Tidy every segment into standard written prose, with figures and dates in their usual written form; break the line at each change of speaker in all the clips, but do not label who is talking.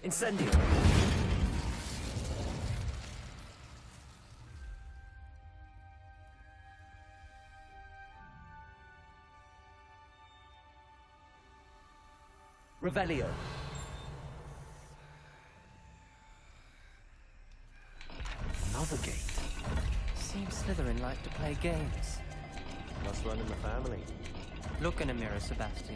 Incendio! Revelio! Another gate.
Seems Slytherin like to play games.
Must run in the family.
Look in a mirror, Sebastian.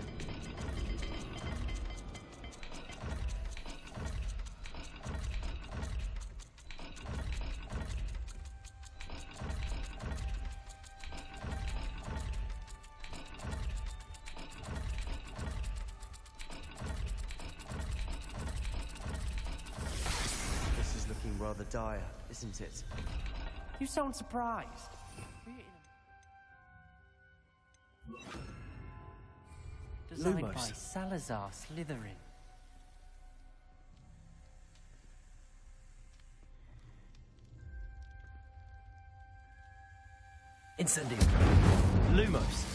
This is looking rather dire, isn't it?
You sound surprised. Designed
Lumos.
by Salazar Slytherin.
Incendio! Lumos!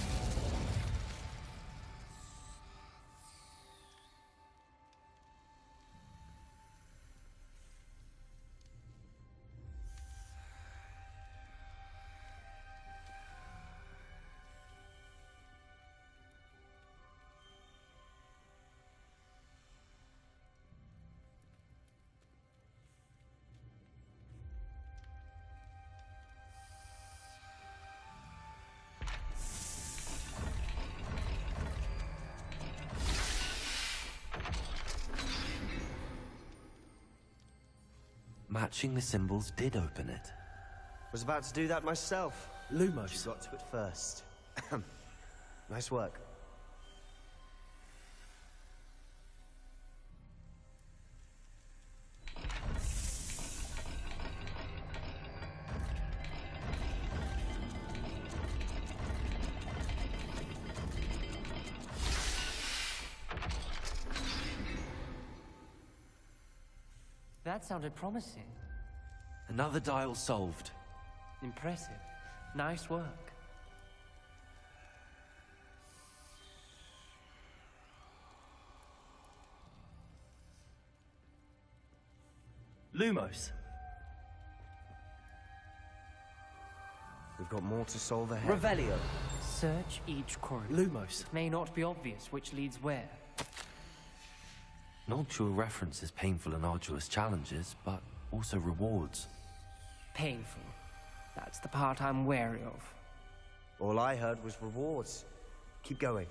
Matching the symbols did open it.
Was about to do that myself.
Lumos.
Got to it first. Nice work.
That sounded promising.
Another dial solved.
Impressive. Nice work.
Lumos.
We've got more to solve ahead.
Revelio.
Search each corridor.
Lumos.
It may not be obvious which leads where.
Noctua references painful and arduous challenges, but also rewards.
Painful. That's the part I'm wary of.
All I heard was rewards. Keep going.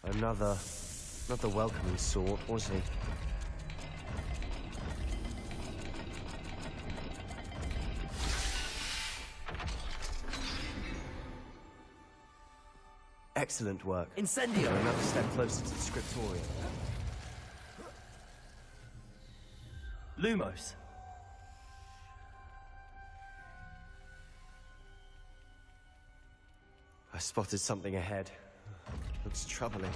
Another not the welcoming sort, was he? Excellent work.
Incendio!
Another step closer to the scriptorium.
Lumos.
I spotted something ahead. Looks troubling.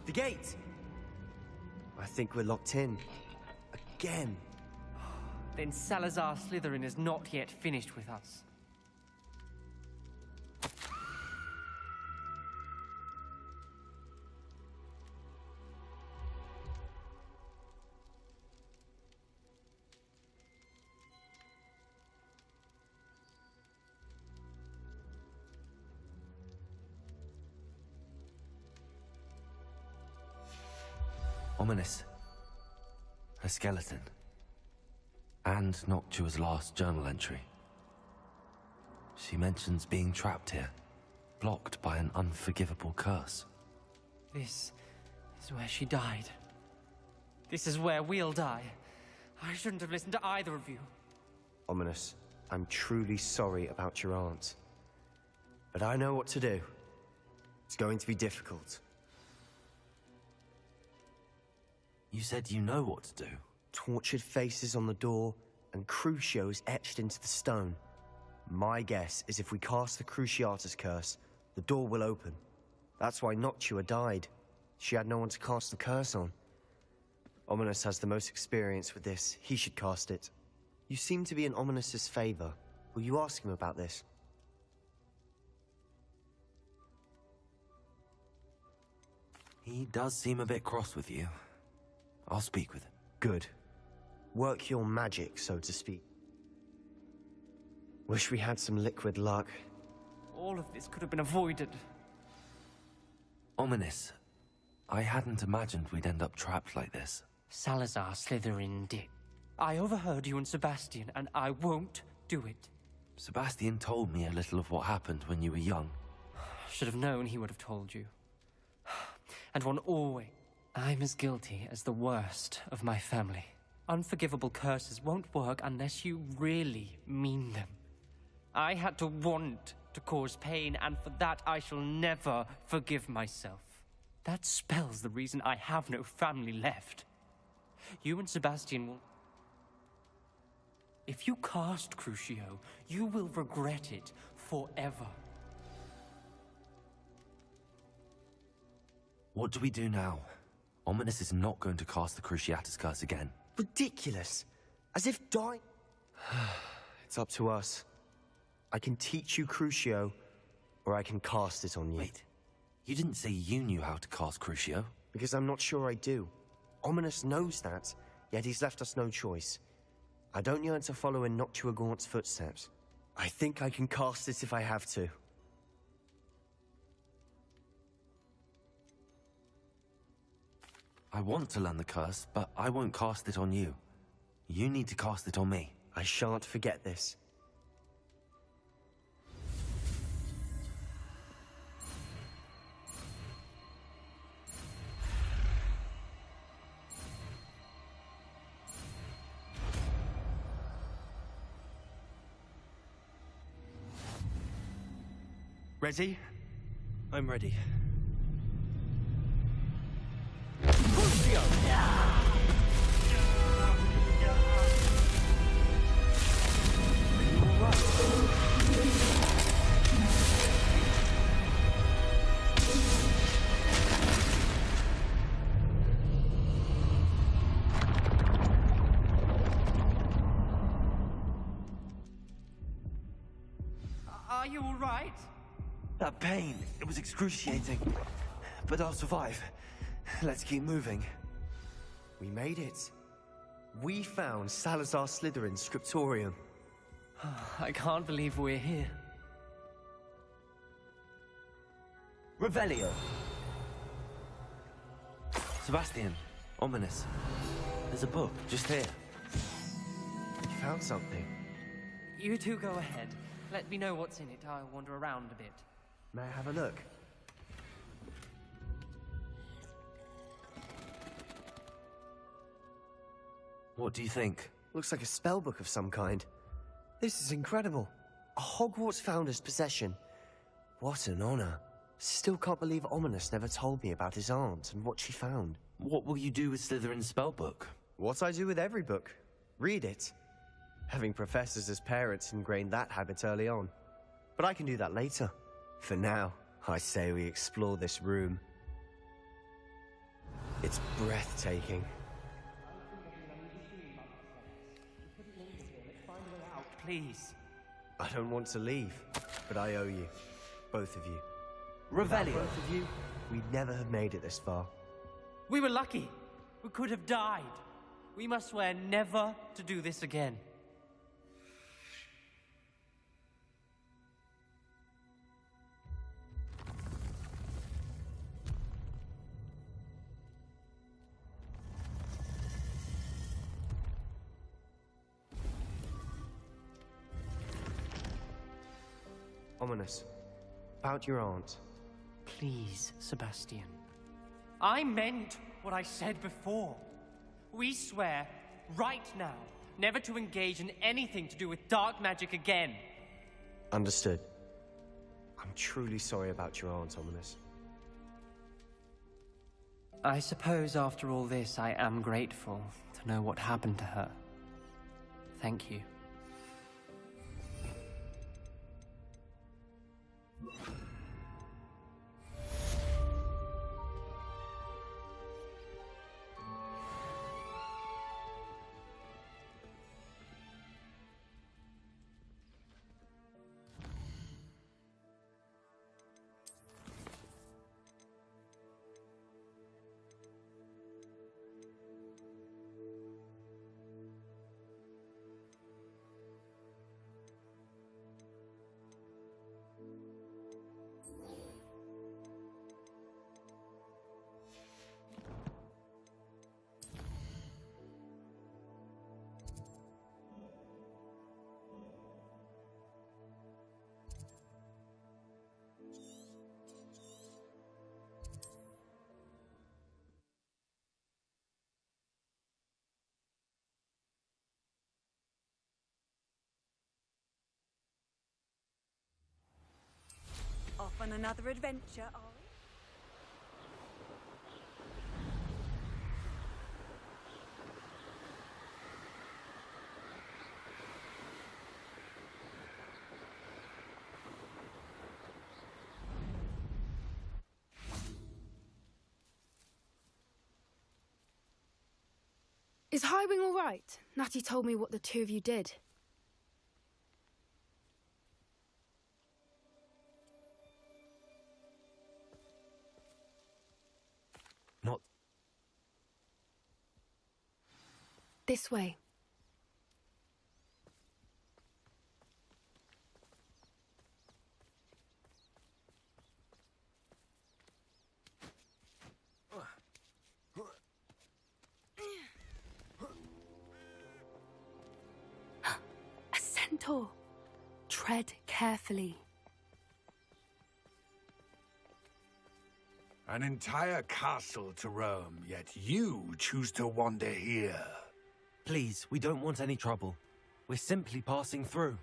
The gate! I think we're locked in. Again.
Then Salazar Slytherin is not yet finished with us.
Ominous. A skeleton. And Noctua's last journal entry. She mentions being trapped here, blocked by an unforgivable curse.
This is where she died. This is where we'll die. I shouldn't have listened to either of you.
Ominous, I'm truly sorry about your aunt. But I know what to do. It's going to be difficult.
You said you know what to do.
Tortured faces on the door, and Crucios etched into the stone. My guess is if we cast the Cruciatus curse, the door will open. That's why Noctua died. She had no one to cast the curse on. Ominous has the most experience with this. He should cast it. You seem to be in Ominous's favor. Will you ask him about this?
He does seem a bit cross with you. I'll speak with him.
Good. Work your magic, so to speak. Wish we had some liquid luck.
All of this could have been avoided.
Ominous. I hadn't imagined we'd end up trapped like this.
Salazar Slytherin did. I overheard you and Sebastian, and I won't do it.
Sebastian told me a little of what happened when you were young.
Should have known he would have told you. And one always... I'm as guilty as the worst of my family. Unforgivable curses won't work unless you really mean them. I had to want to cause pain, and for that I shall never forgive myself. That spells the reason I have no family left. You and Sebastian will... If you cast Crucio, you will regret it forever.
What do we do now? Ominous is not going to cast the Cruciatus curse again.
Ridiculous. As if dying... It's up to us. I can teach you Crucio, or I can cast it on you.
Wait, you didn't say you knew how to cast Crucio?
Because I'm not sure I do. Ominous knows that, yet he's left us no choice. I don't yearn to follow in Noctua Gaunt's footsteps. I think I can cast it if I have to.
I want to learn the curse, but I won't cast it on you. You need to cast it on me.
I shan't forget this.
Ready?
I'm ready.
Are you all right?
That pain, it was excruciating. But I'll survive. Let's keep moving.
We made it. We found Salazar Slytherin's scriptorium.
I can't believe we're here.
Revelio! Sebastian, Ominous. There's a book just here.
You found something.
You two go ahead. Let me know what's in it. I'll wander around a bit.
May I have a look?
What do you think?
Looks like a spellbook of some kind. This is incredible. A Hogwarts founder's possession. What an honor. Still can't believe Ominous never told me about his aunt and what she found.
What will you do with Slytherin's spellbook?
What I do with every book. Read it. Having professors as parents ingrained that habit early on. But I can do that later. For now, I say we explore this room. It's breathtaking.
Please.
I don't want to leave, but I owe you. Both of you.
Revelio!
Without both of you, we'd never have made it this far.
We were lucky. We could have died. We must swear never to do this again.
Ominous. About your aunt.
Please, Sebastian. I meant what I said before. We swear, right now, never to engage in anything to do with dark magic again.
Understood. I'm truly sorry about your aunt, Ominous.
I suppose after all this, I am grateful to know what happened to her. Thank you.
Off on another adventure, are we?
Is Highwing all right? Natty told me what the two of you did.
Not...
This way. A centaur. Tread carefully.
An entire castle to roam, yet you choose to wander here.
Please, we don't want any trouble. We're simply passing through.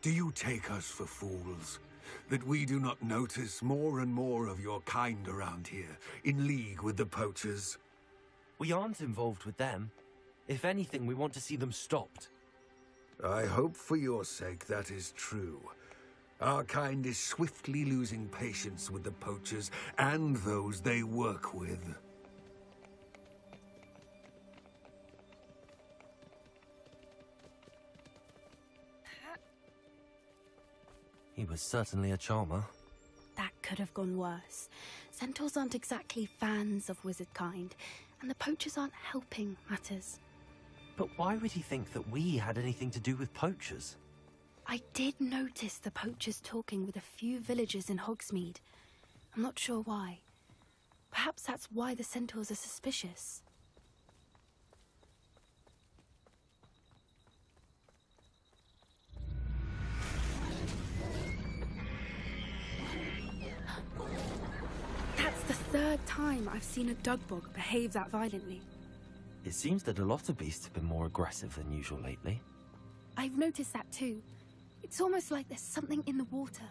Do you take us for fools? That we do not notice more and more of your kind around here, in league with the poachers?
We aren't involved with them. If anything, we want to see them stopped.
I hope for your sake that is true. Our kind is swiftly losing patience with the poachers and those they work with.
He was certainly a charmer.
That could have gone worse. Centaurs aren't exactly fans of wizard kind, and the poachers aren't helping matters.
But why would he think that we had anything to do with poachers?
I did notice the poachers talking with a few villagers in Hogsmeade. I'm not sure why. Perhaps that's why the centaurs are suspicious. That's the third time I've seen a Dugbog behave that violently.
It seems that a lot of beasts have been more aggressive than usual lately.
I've noticed that too. It's almost like there's something in the water.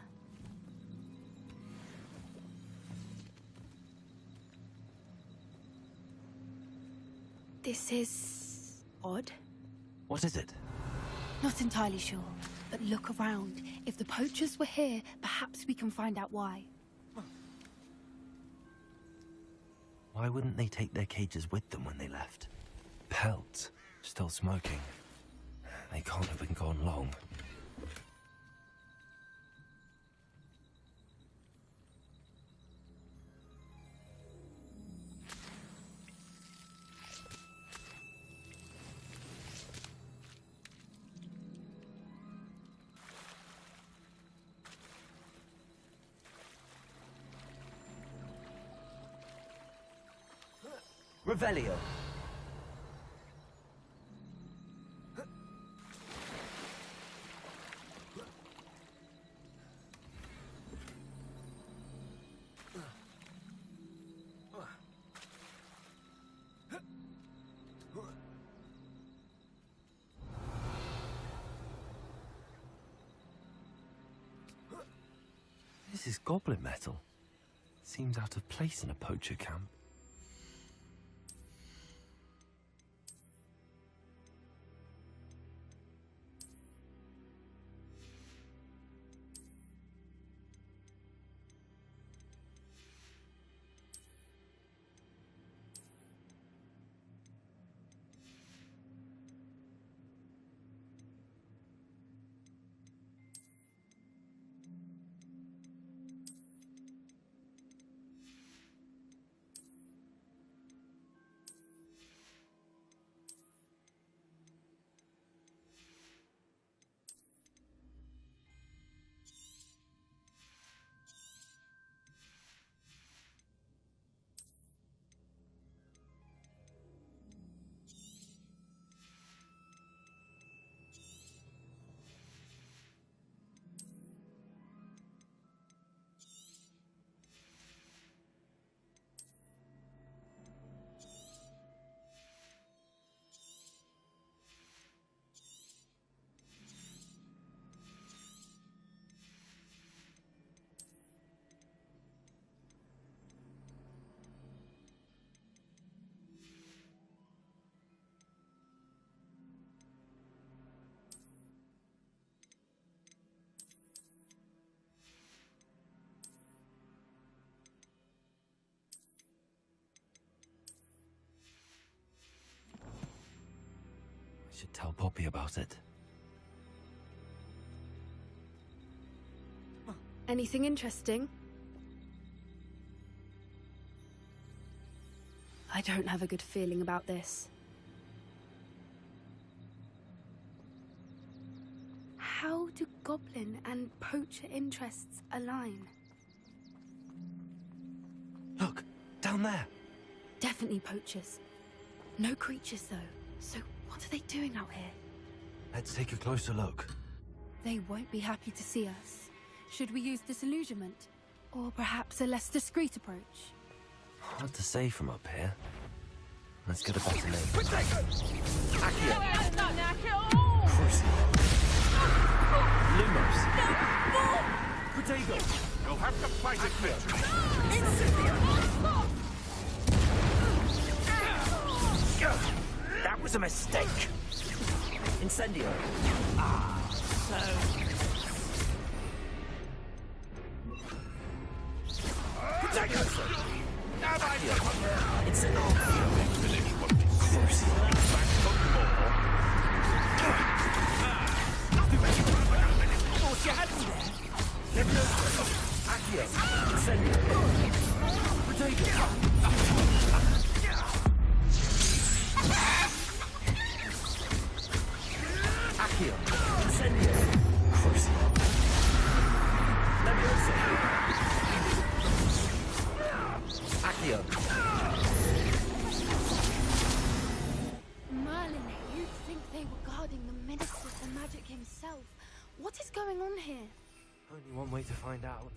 This is odd.
What is it?
Not entirely sure, but look around. If the poachers were here, perhaps we can find out why.
Why wouldn't they take their cages with them when they left? Pelts, still smoking. They can't have been gone long. Revelio. This is goblin metal. Seems out of place in a poacher camp. I should tell Poppy about it.
Anything interesting? I don't have a good feeling about this. How do goblin and poacher interests align?
Look, down there.
Definitely poachers. No creatures, though. So what are they doing out here?
Let's take a closer look.
They won't be happy to see us. Should we use disillusionment? Or perhaps a less discreet approach?
Hard to say from up here. Let's get a better name. Crucial. Lumos. Protego.
You'll have to fight it, Mitch.
That was a mistake. Incendio.
Merlin, you'd think they were guarding the Minister for Magic himself. What is going on here?
Only one way to find out.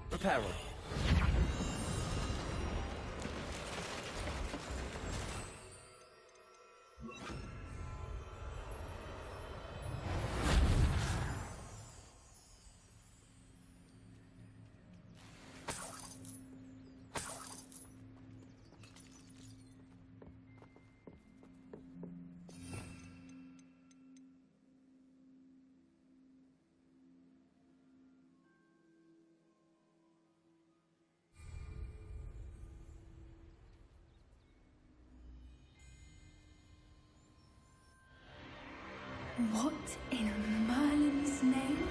Prepare one.
What in Merlin's name?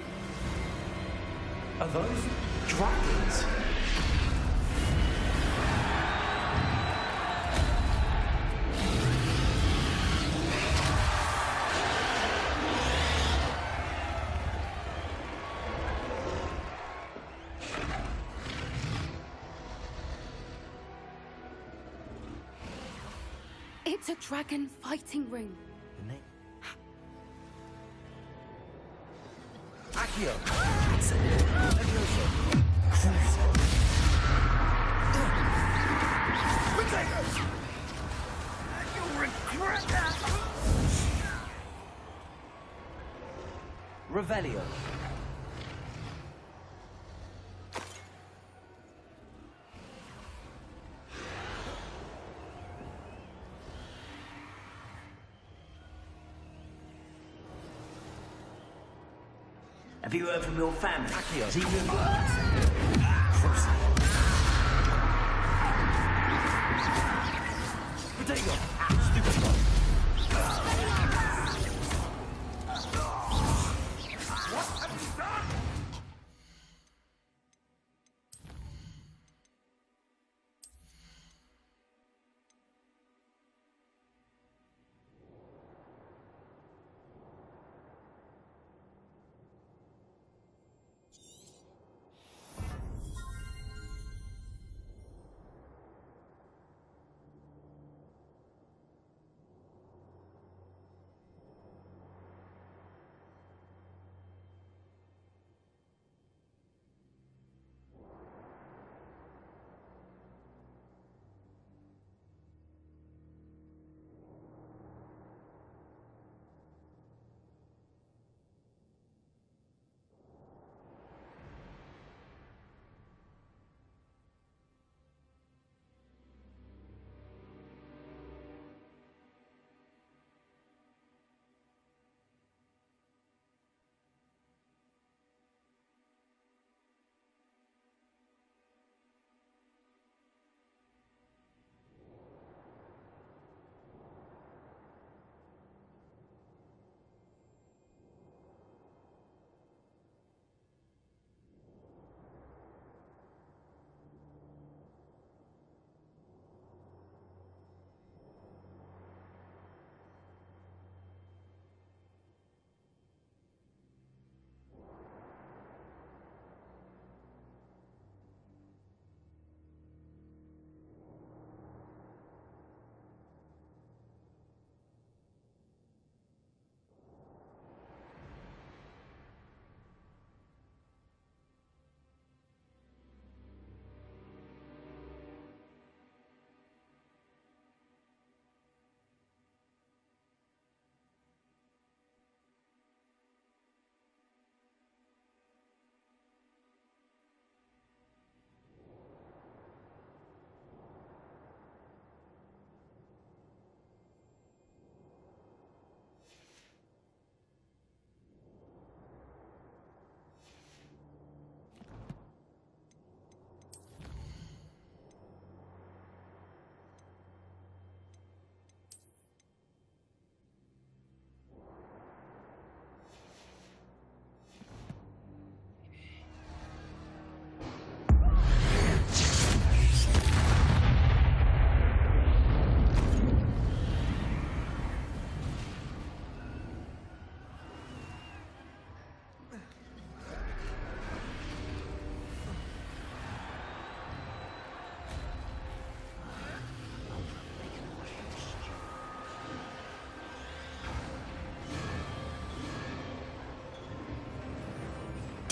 Are those dragons?
It's a dragon fighting ring.
The name?
Accio. You'll regret that.
Revelio.
Have you heard from your family? Is he with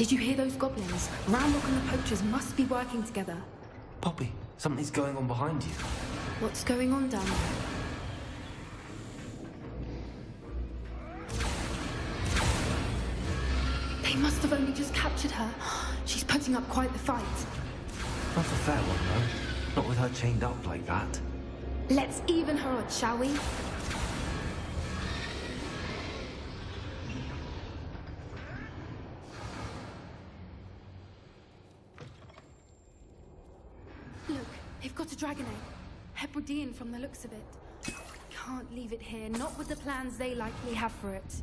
Did you hear those goblins? Ranrock and the poachers must be working together.
Poppy, something's going on behind you.
What's going on down there? They must have only just captured her. She's putting up quite the fight.
Not a fair one, though. Not with her chained up like that.
Let's even her odds, shall we? Look, they've got a dragon egg. Hebridean from the looks of it. Can't leave it here, not with the plans they likely have for it.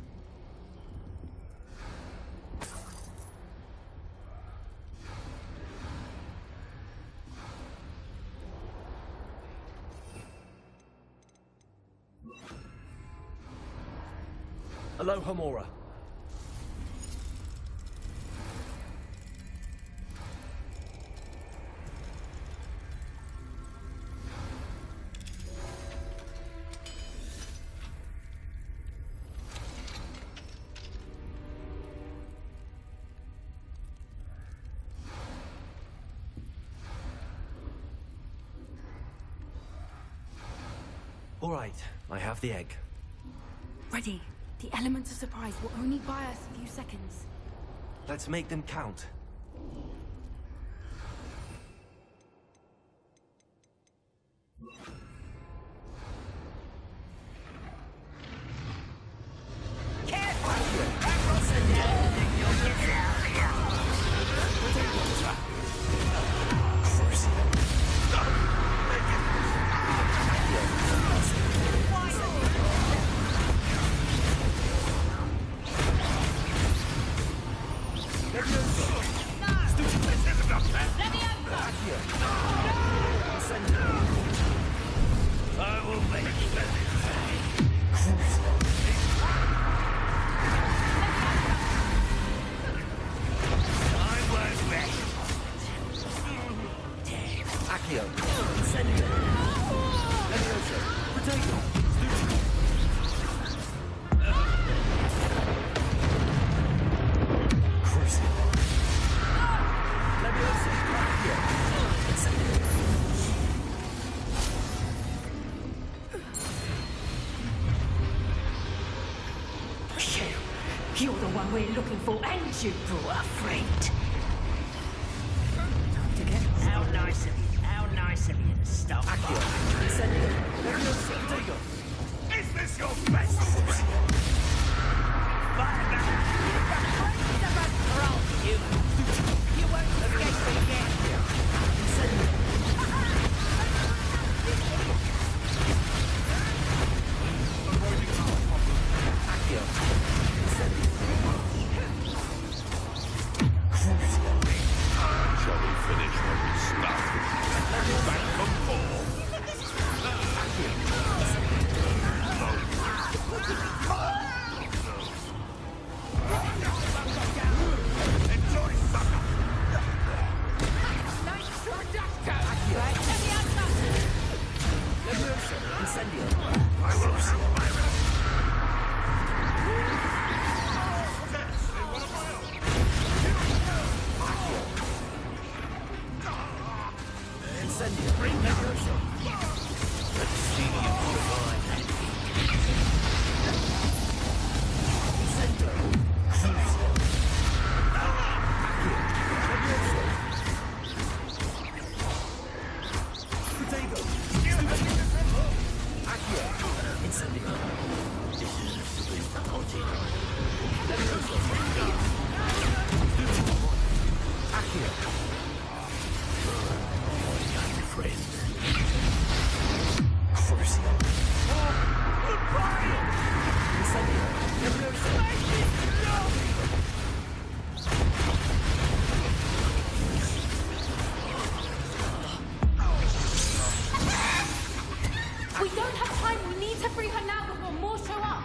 Hello, Homora. All right, I have the egg.
Ready. The element of surprise will only buy us a few seconds.
Let's make them count.
Careful! Across the deck, you'll get out.
You're the one we're looking for, and you brought a friend.
How nice of you. How nice of you to stop.
Is this your best?
You won't escape again.
Shall we finish what we started? Back from four. Enjoy supper.
We don't have time. We need to free her now before more show up.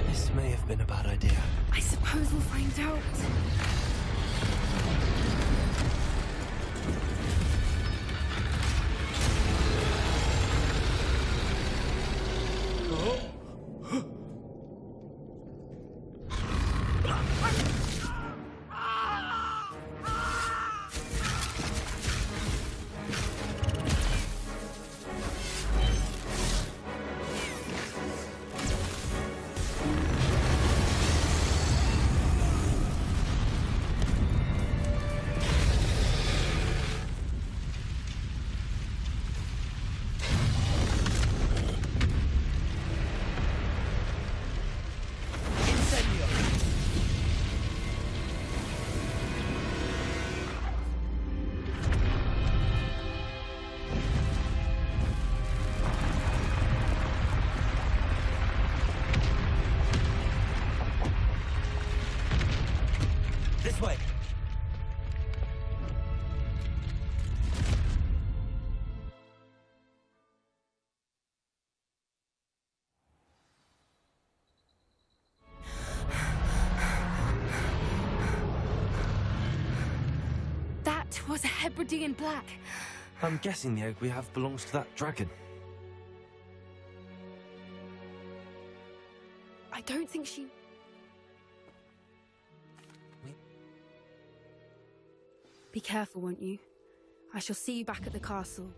This may have been a bad idea.
I suppose we'll find out.
This way.
That was a Hebridean black.
I'm guessing the egg we have belongs to that dragon.
I don't think she... Be careful, won't you? I shall see you back at the castle.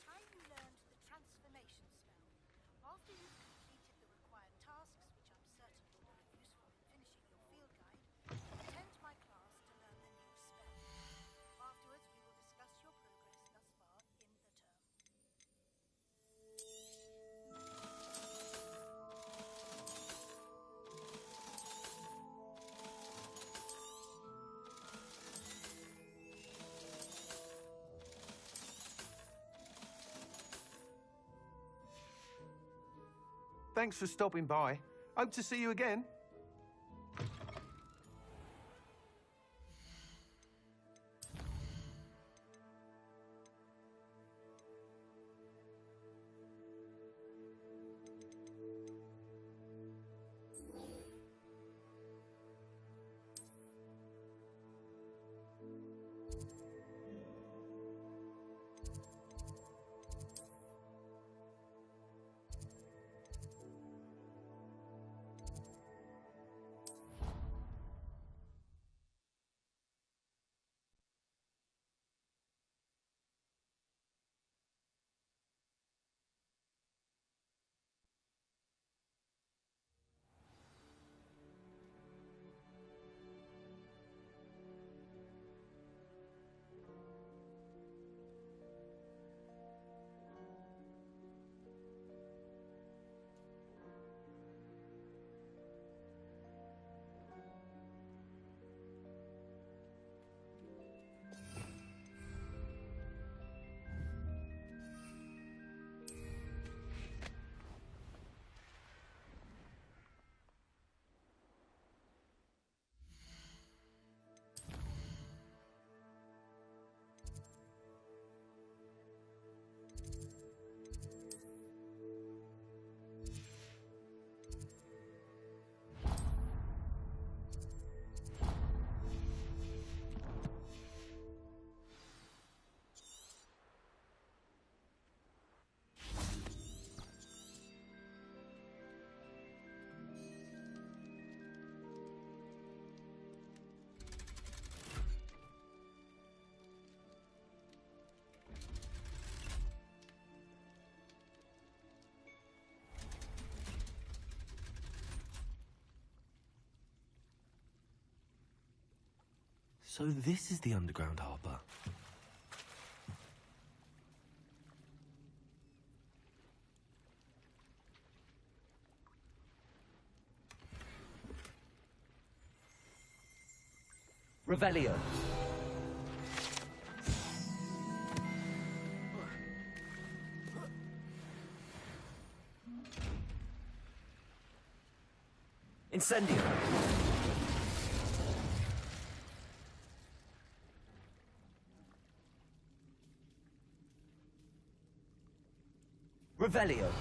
Time you learned the transformation spell. After you've completed the Thanks for stopping by. Hope to see you again.
So this is the underground harbour.
Revelio. Incendio. Revelio.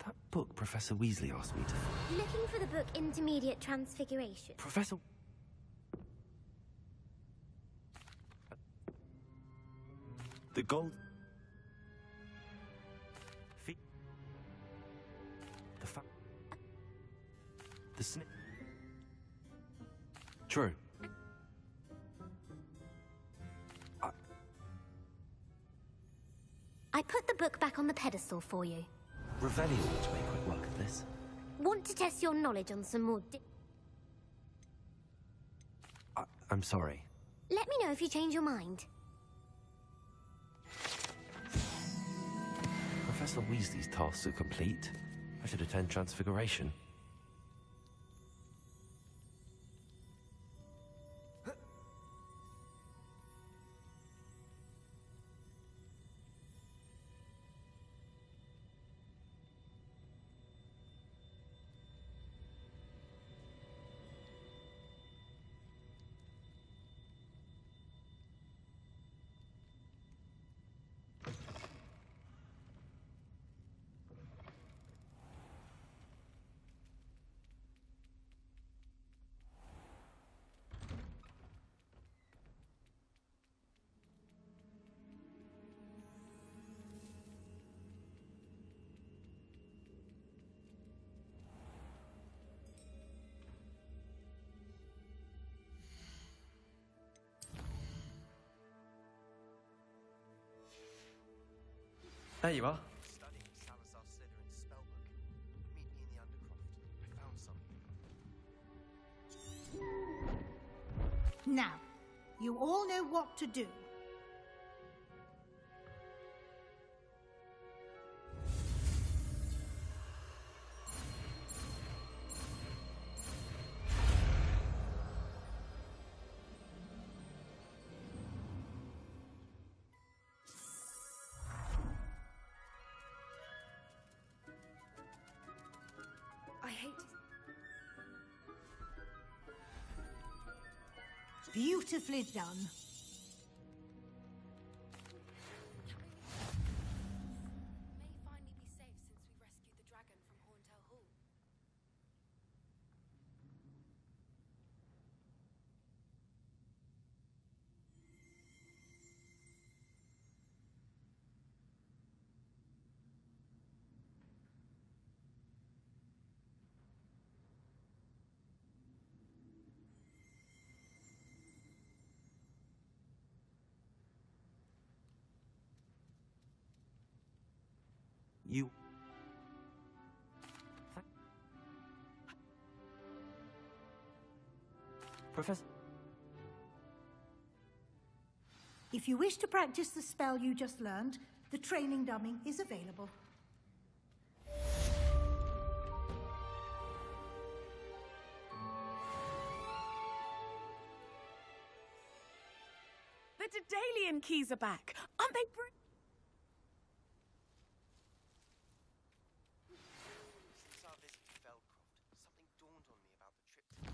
That book Professor Weasley asked me to find.
Looking for the book Intermediate Transfiguration.
Professor... The gold... The The snake... True.
I put the book back on the pedestal for you.
Revelio ought to make quick work of this.
Want to test your knowledge on some more
I'm sorry.
Let me know if you change your mind.
Professor Weasley's tasks are complete. I should attend Transfiguration.
There you are.
Studying Salazar Slytherin's spellbook. Meet me in the Undercroft. I found something.
Now, you all know what to do.
I hate to...
Beautifully done.
May finally be safe since we rescued the dragon from Horntail Hall.
You... Professor...
If you wish to practice the spell you just learned, the training dummy is available.
The Daedalian keys are back. Aren't they
Since our visit to Feldcroft, something dawned on me about the trip to...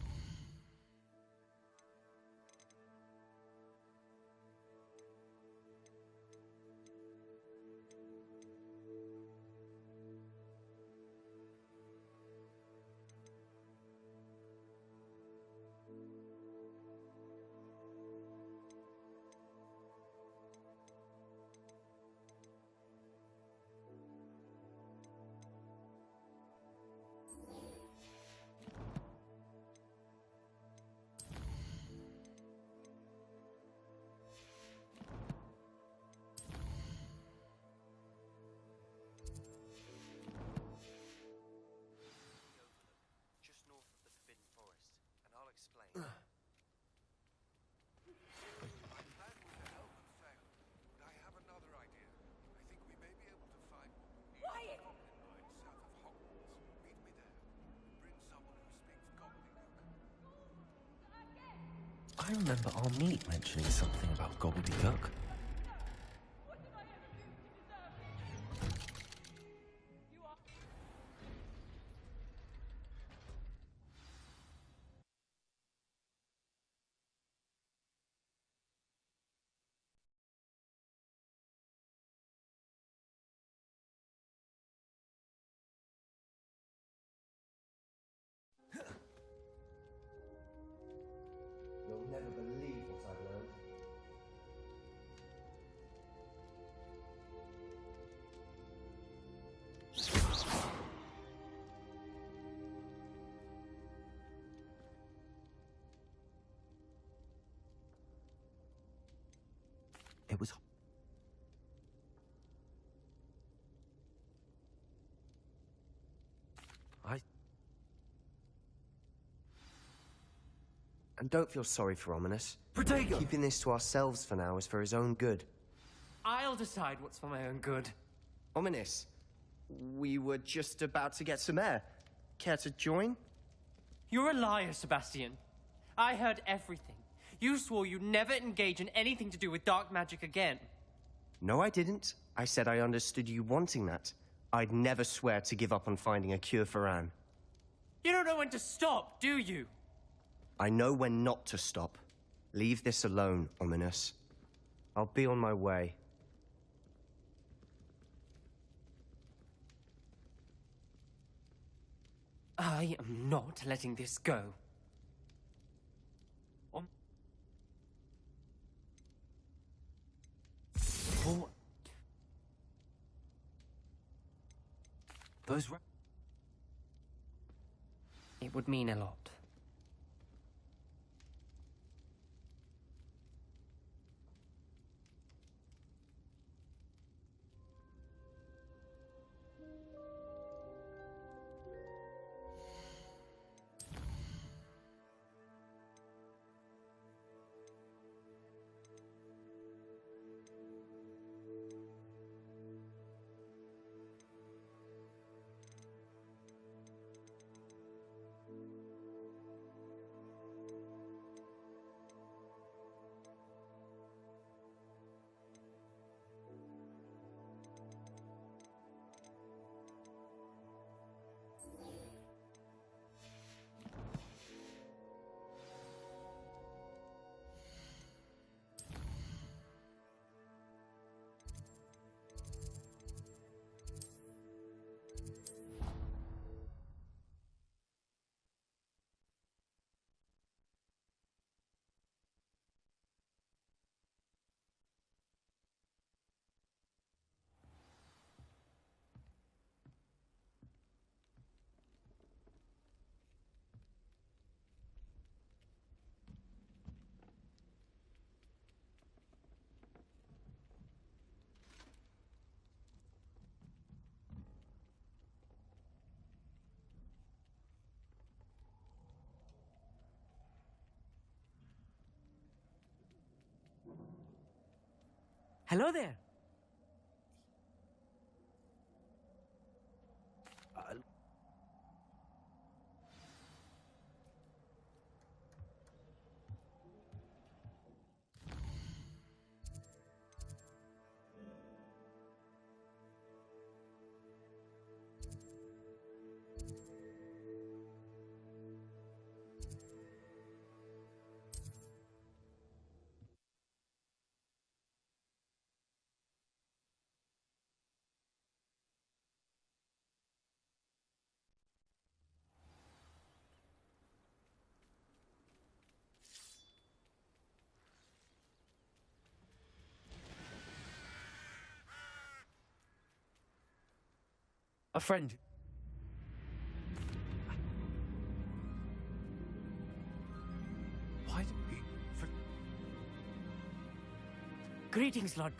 just north of the Forbidden Forest, and I'll explain.
I plan with the help and fail, but I have another idea. I think we may be able to find what we need.
Wyatt!
Goblin mine south of Hogwarts. Meet me there. Bring someone who speaks gobbledygook.
I remember our meet mentioning something about gobbledygook.
You'll never believe what I've learned.
It was...
And don't feel sorry for Ominous.
Protego!
Keeping this to ourselves for now is for his own good.
I'll decide what's for my own good.
Ominous, we were just about to get some air. Care to join?
You're a liar, Sebastian. I heard everything. You swore you'd never engage in anything to do with dark magic again.
No, I didn't. I said I understood you wanting that. I'd never swear to give up on finding a cure for Anne.
You don't know when to stop, do you?
I know when not to stop. Leave this alone, Ominous. I'll be on my way.
I am not letting this go.
Oh. Those...
It would mean a lot.
Hello there.
A friend. Why did he...
Greetings, Lord.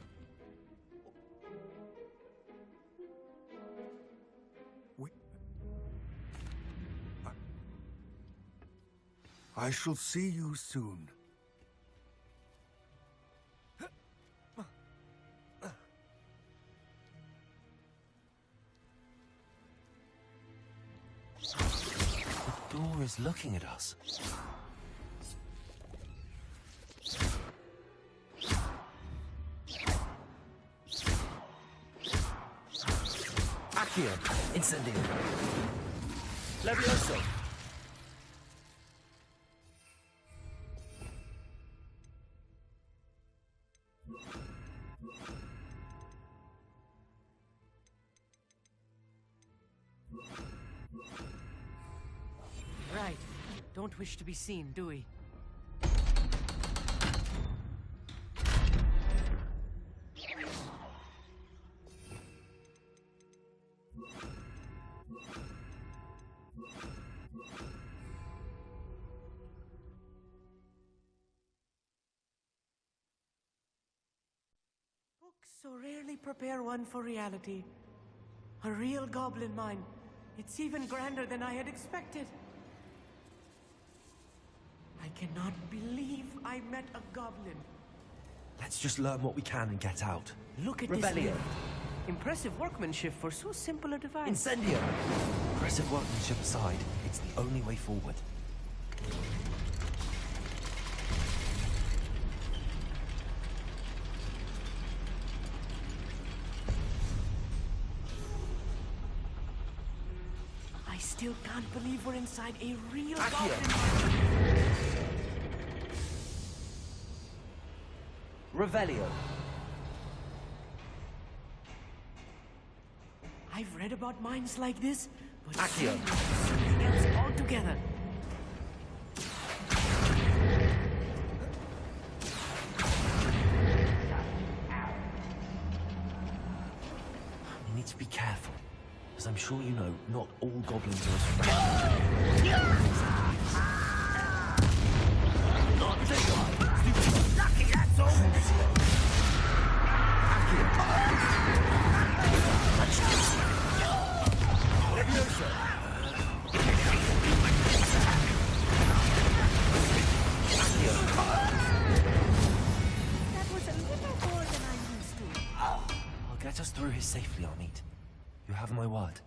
I shall see you soon.
The door is looking at us. Accio, incendio. Levioso.
Right. Don't wish to be seen, do we? Books so rarely prepare one for reality. A real goblin mine. It's even grander than I had expected. I cannot believe I met a goblin.
Let's just learn what we can and get out.
Look at
Revelio.
this. Impressive workmanship for so simple a device.
Incendio! Impressive workmanship aside, it's the only way forward.
I still can't believe we're inside a real
Accio.
goblin.
Revelio.
I've read about mines like this, but
Accio.
something else altogether.
You need to be careful, as I'm sure you know, not all goblins are as friendly.
Lucky, that's all!
That was a little more than I'm used to.
I'll get us through here safely, Amit. You have my word.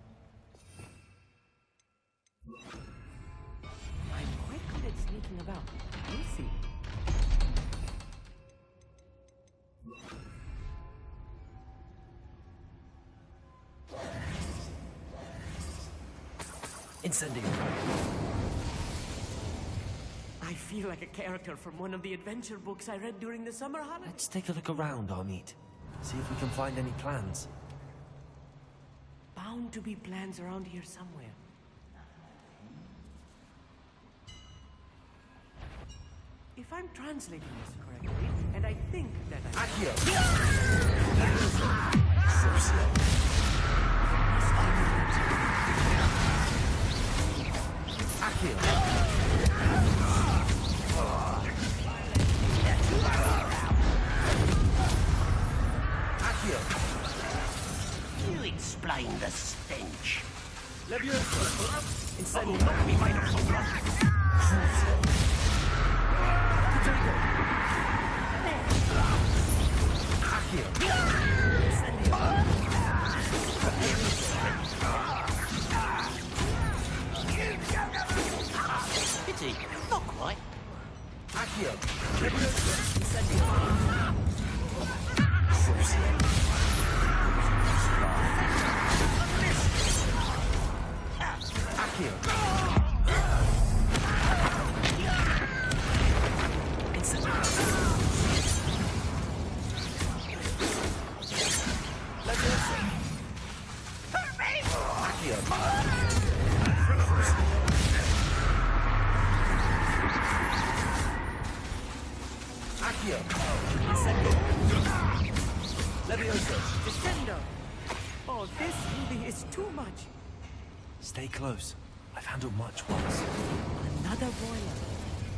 I'm quite good at sneaking about. You'll see.
Incendio.
I feel like a character from one of the adventure books I read during the summer holidays.
Let's take a look around, Amit. See if we can find any plans.
Bound to be plans around here somewhere. If I'm translating this correctly, and I think that I...
Accio. Accio.
You explain the stench.
Levioso. Incendio.
Not be made of some blood.
Accio.
Pity, not quite.
Accio. Levioso. Incendio. Accio. Incendio. Levioso. Accio. Accio. Incendio. Levioso.
Descendo! Oh, this really is too much.
Stay close. I've handled much once.
Another boiler.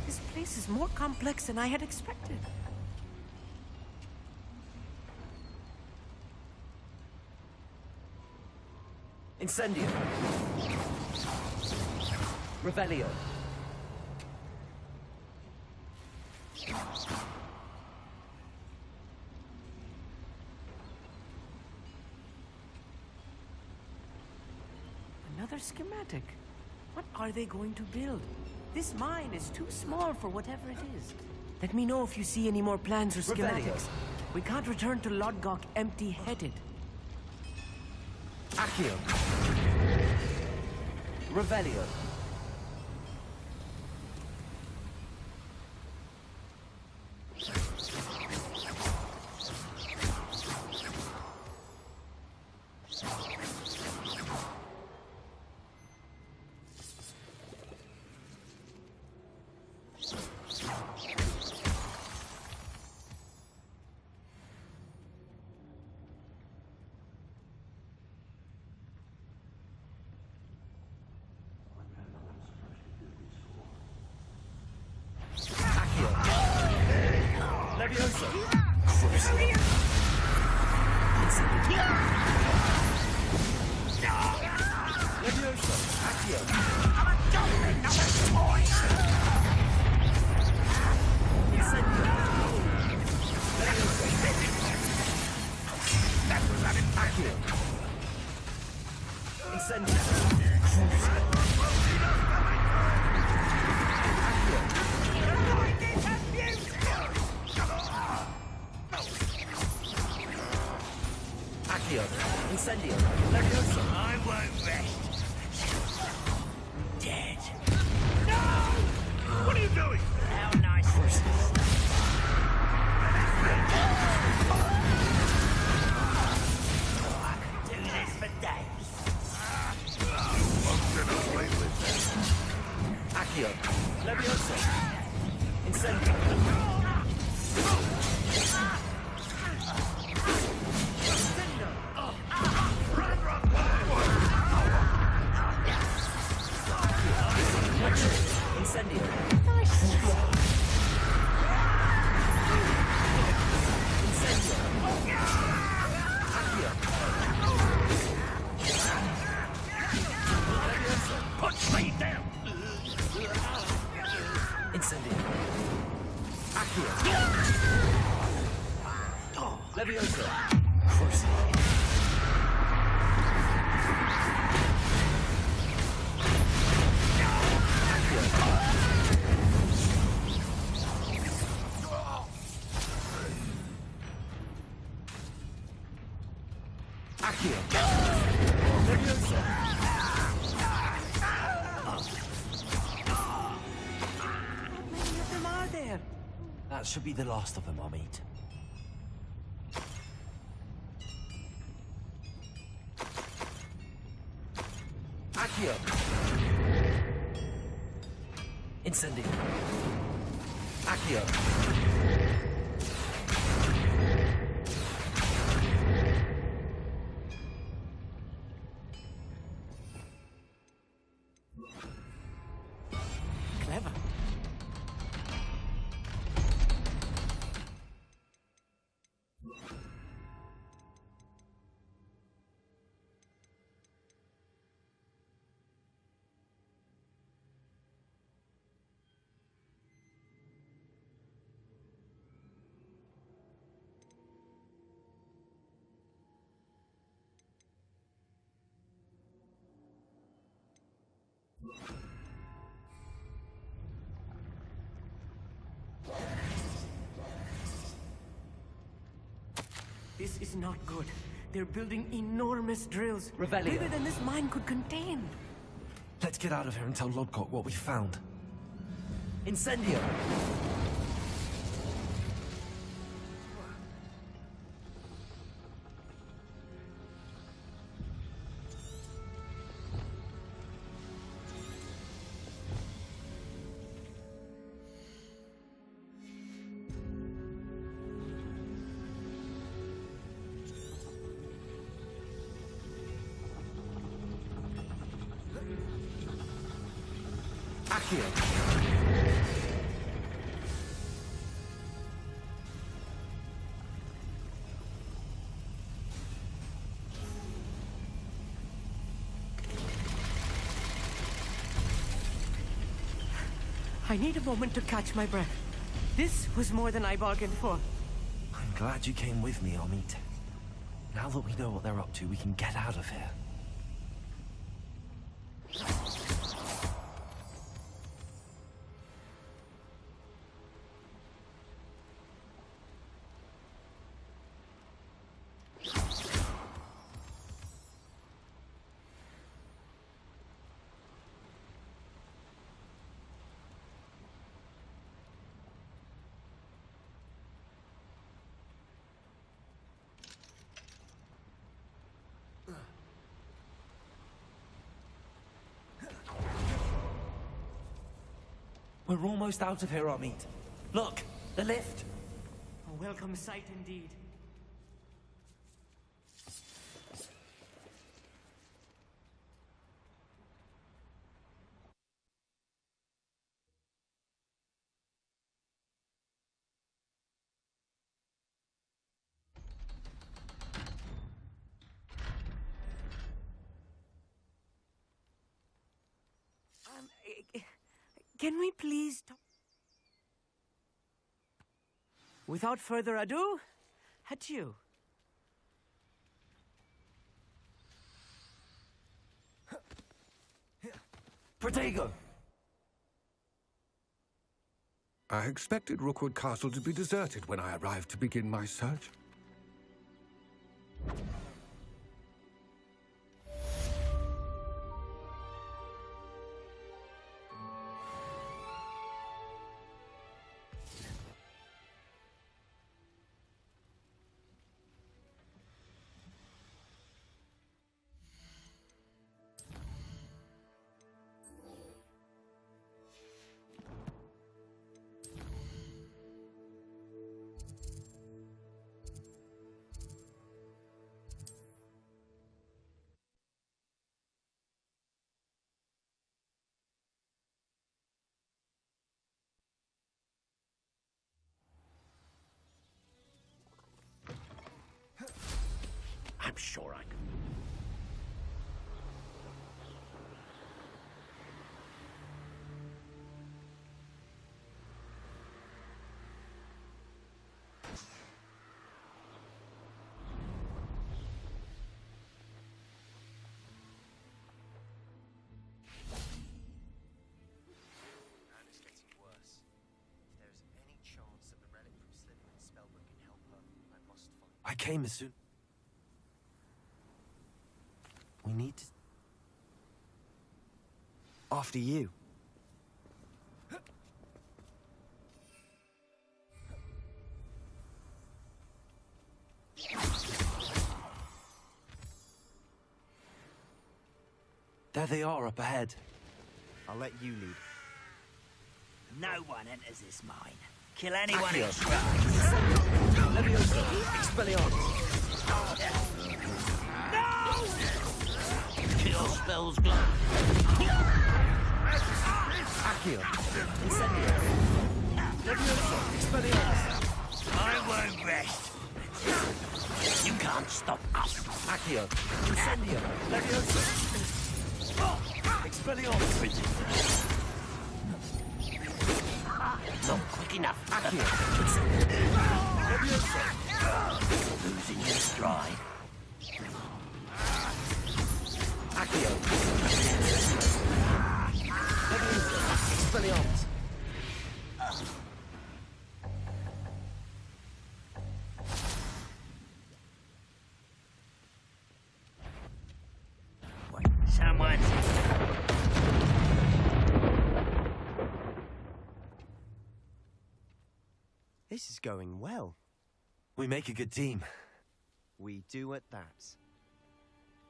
This place is more complex than I had expected.
Incendio. Revelio.
Another schematic. What are they going to build? This mine is too small for whatever it is. Let me know if you see any more plans or schematics. We can't return to Lodgok empty-headed.
Accio. Revelio. Levioso. Levioso. Accio.
Incendio. Leviosa.
I won't rest.
Dead.
No! What are you doing?
How nice.
I could do this for days. What's gonna play with this?
Accio. Leviosa. Incendio. Incendio. Incendio. Accio.
Put me down!
Incendio. Accio. Leviosa. Accio. Leviosa. How many of them are there?
That should be the last of them, Amit.
Accio. Incendio. Accio. Clever. This is not good. They're building enormous drills.
Revelio.
Bigger than this mine could contain.
Let's get out of here and tell Lodgok what we found.
Incendio. Accio. I need a moment to catch my breath. This was more than I bargained for.
I'm glad you came with me, Amit. Now that we know what they're up to, we can get out of here. We're almost out of here, Amit. Look, the lift.
A welcome sight indeed. Can we please talk? Without further ado, adieu.
Protego!
I expected Rookwood Castle to be deserted when I arrived to begin my search.
I came as soon... We need to...
After you.
There they are up ahead.
I'll let you lead.
No one enters this mine. Kill anyone who tries.
Leviosa! Expelliarmus!
No! Kill spells glow.
Accio! Incendio! Leviosa! Expelliarmus!
I won't rest. You can't stop us.
Accio! Incendio! Leviosa! Expelliarmus!
Not quick enough.
Accio! Leviosa!
Losing your stride.
Accio! Leviosa! Expelliarmus!
Someone's...
This is going well.
We make a good team.
We do at that.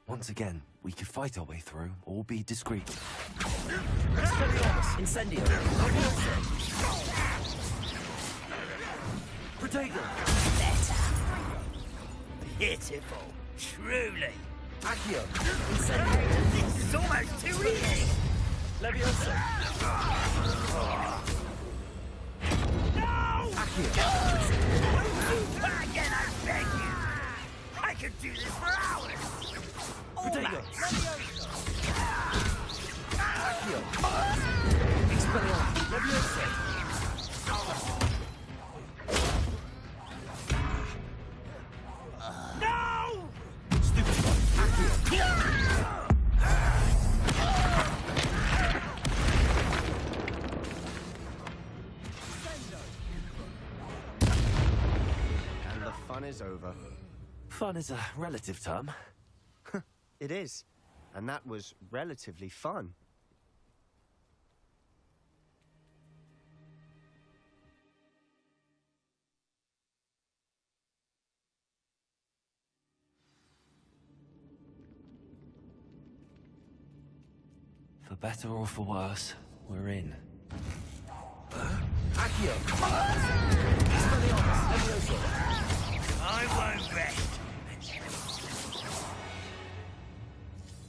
Once again, we could fight our way through, or be discreet.
Expelliarmus! Incendio! Leviosa!
Protego!
Pitiful. Truly.
Accio!
Incendio! This is almost too easy.
Leviosa!
No!
Accio!
Again, I beg you. I could do this for hours.
Protego!
Accio.
Expelliarmus! Leviosa!
No!
Stupid one! Accio!
And the fun is over.
Fun is a relative term.
It is. And that was relatively fun.
For better or for worse, we're in.
Accio! Expelliarmus! Leviosa!
I won't rest.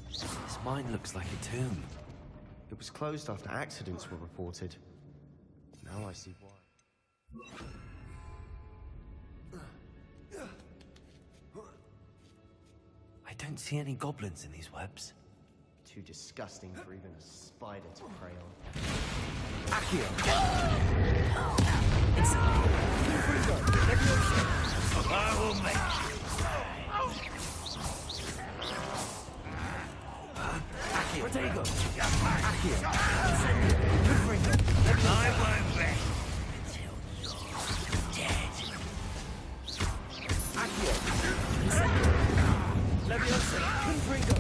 This mine looks like a tomb.
It was closed after accidents were reported. Now I see why.
I don't see any goblins in these webs.
Too disgusting for even a spider to prey on.
Accio!
I will make
Accio! Protego!
Accio! I won't rest until you're dead.
Accio! Leviosa! Confringo!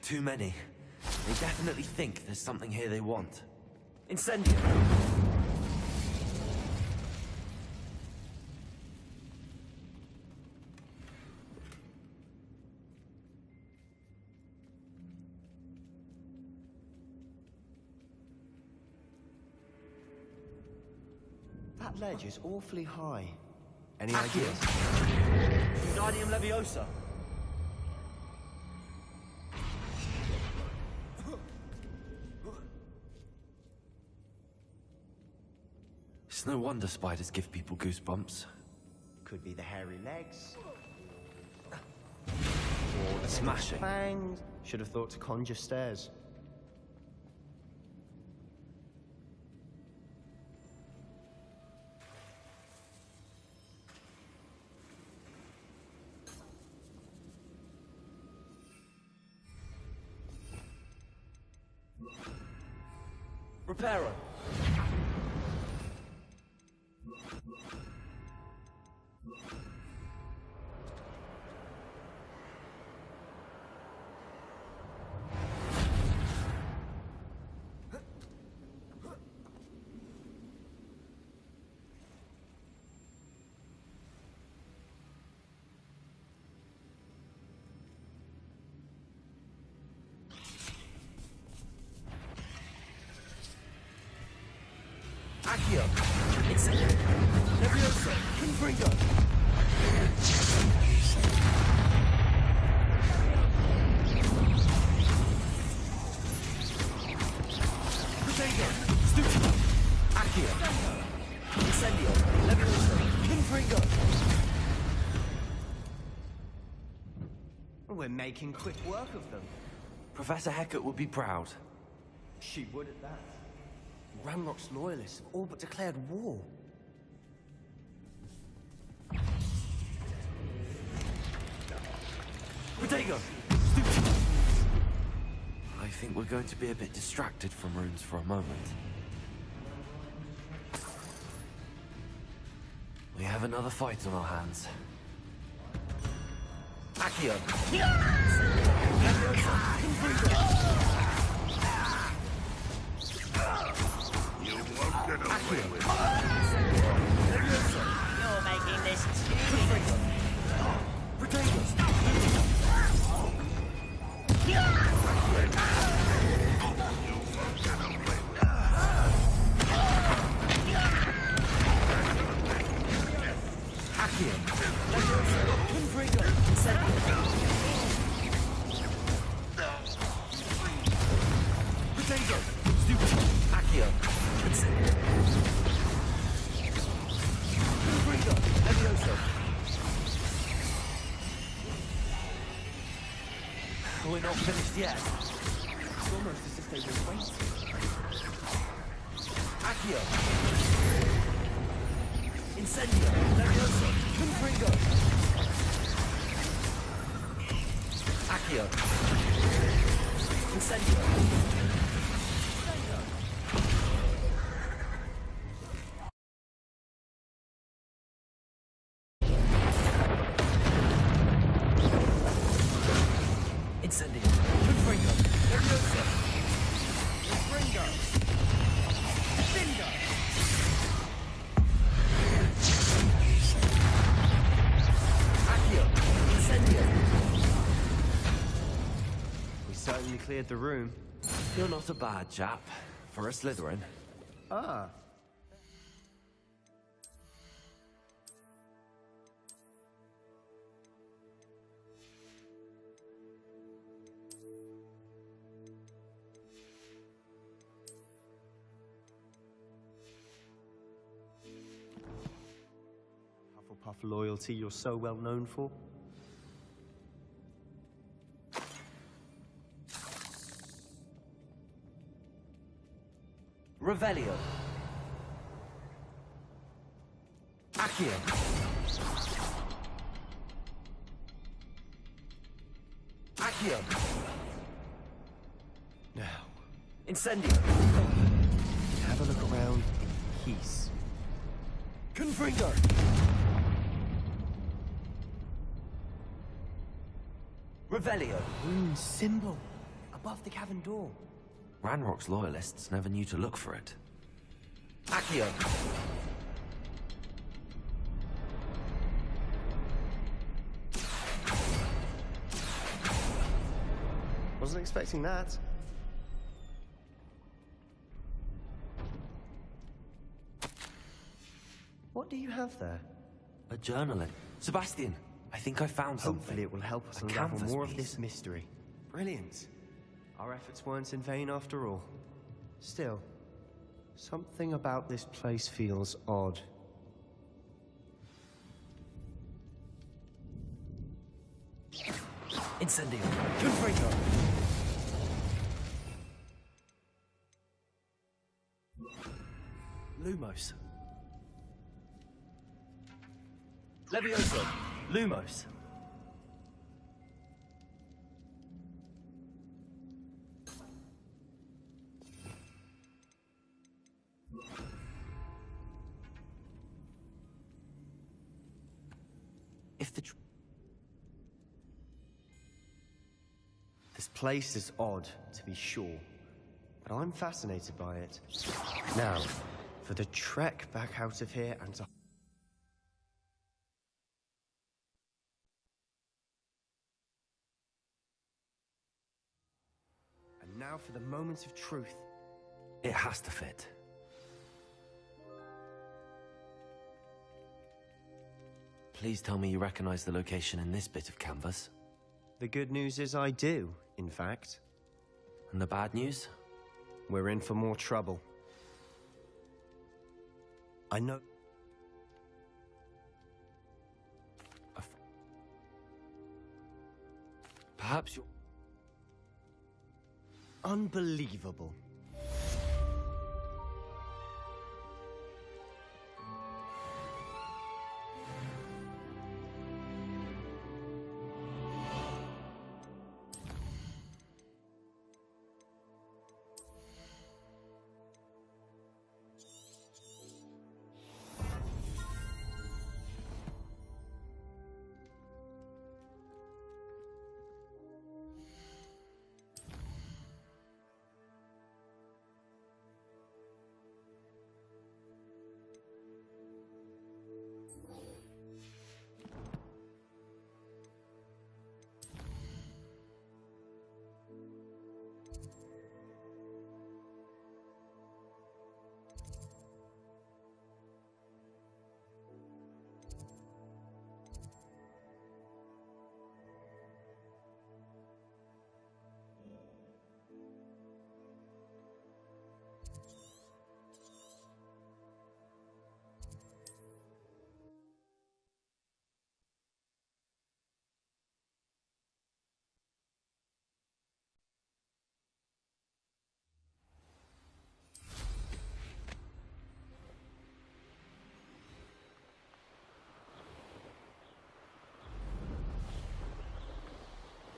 Too many. They definitely think there's something here they want.
Incendio!
That ledge is awfully high. Any ideas?
Wingardium Leviosa!
It's no wonder spiders give people goosebumps.
Could be the hairy legs. Or the
Smashing.
fangs. Should have thought to conjure stairs.
Reparo.
Accio! Incendio! Levioso! Confringo! Protego! Stupido! Accio! Incendio! Levioso! Confringo!
We're making quick work of them.
Professor Hecat would be proud.
She would at that. Ranrock's loyalists have all but declared war.
Protego! I think we're going to be a bit distracted from runes for a moment. We have another fight on our hands.
Accio!
You won't get away with it.
You're making this too
We're not finished yet.
It's almost as if they were waiting.
Accio! Incendio! Levioso! Confringo! Accio! Incendio! Incendio! Confringo! Levioso! Confringo! Bingo! Accio! Incendio!
We certainly cleared the room.
You're not a bad chap for a Slytherin.
Ah. Hufflepuff loyalty you're so well known for.
Revelio. Accio. Accio.
Now,
Incendio.
have a look around in peace.
Confringo. Revelio.
Rune symbol above the cavern door.
Ranrock's loyalists never knew to look for it.
Accio.
Wasn't expecting that. What do you have there?
A journaling. Sebastian, I think I found something.
Hopefully it will help us
A
unravel
canvas
more of
piece.
this mystery. Brilliant. Our efforts weren't in vain after all. Still, something about this place feels odd.
Incendio. Confringo.
Lumos.
Levioso. Lumos.
This place is odd, to be sure, but I'm fascinated by it. Now, for the trek back out of here and to... And now for the moment of truth.
It has to fit. Please tell me you recognize the location in this bit of canvas.
The good news is I do, in fact.
And the bad news?
We're in for more trouble. I know...
Perhaps you're...
Unbelievable.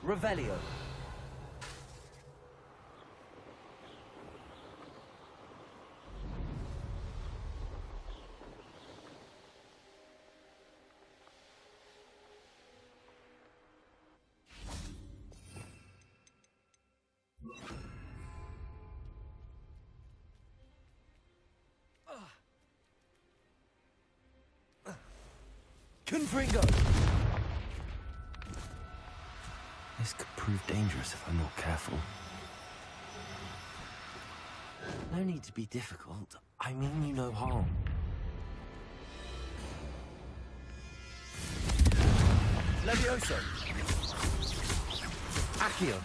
Revelio.
Confringo! This could prove dangerous if I'm not careful. No need to be difficult. I mean you no harm.
Levioso. Accio.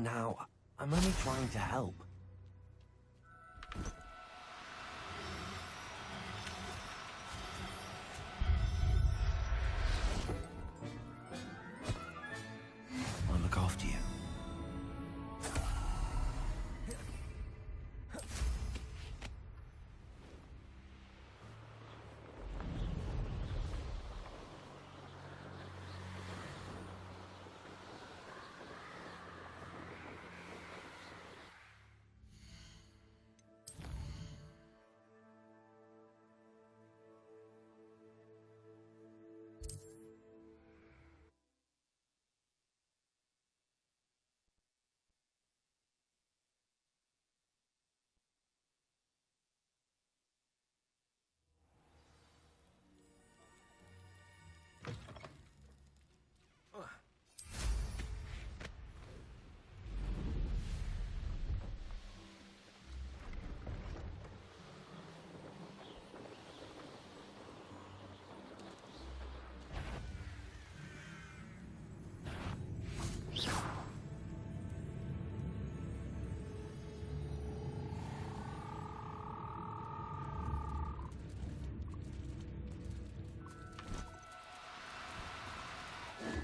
Now, I'm only trying to help. I'll look after you.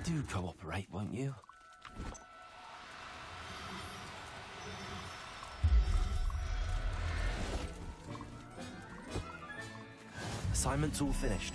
Do cooperate, won't you? Assignment's all finished.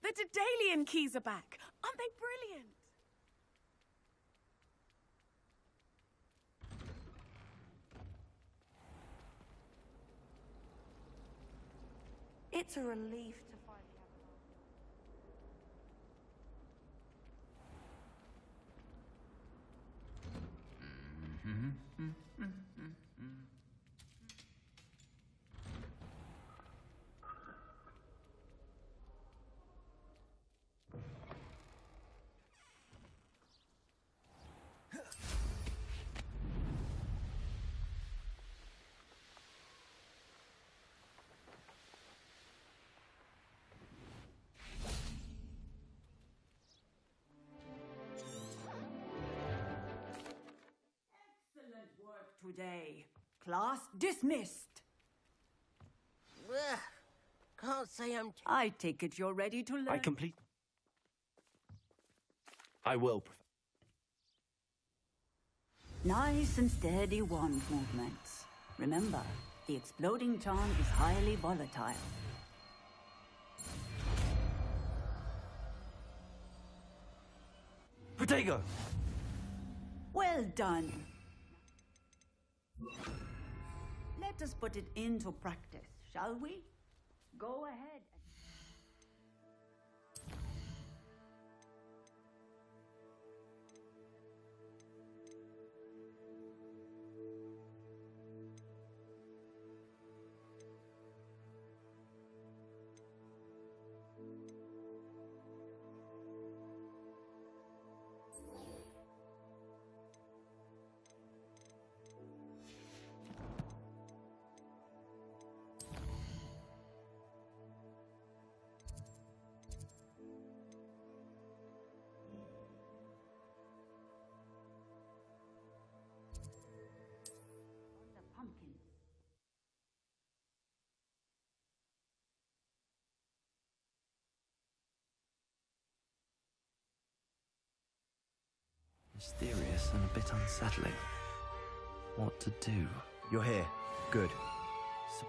The Daedalian keys are back. Aren't they brilliant?
It's a relief to finally have
Excellent work today. Class dismissed.
Ugh, can't say I'm...
I take it you're ready to learn.
I will.
Nice and steady wand movements. Remember, the exploding charm is highly volatile.
Protego!
Well done. Let us put it into practice, shall we? Go ahead.
Mysterious and a bit unsettling. What to do?
You're here. Good.
So...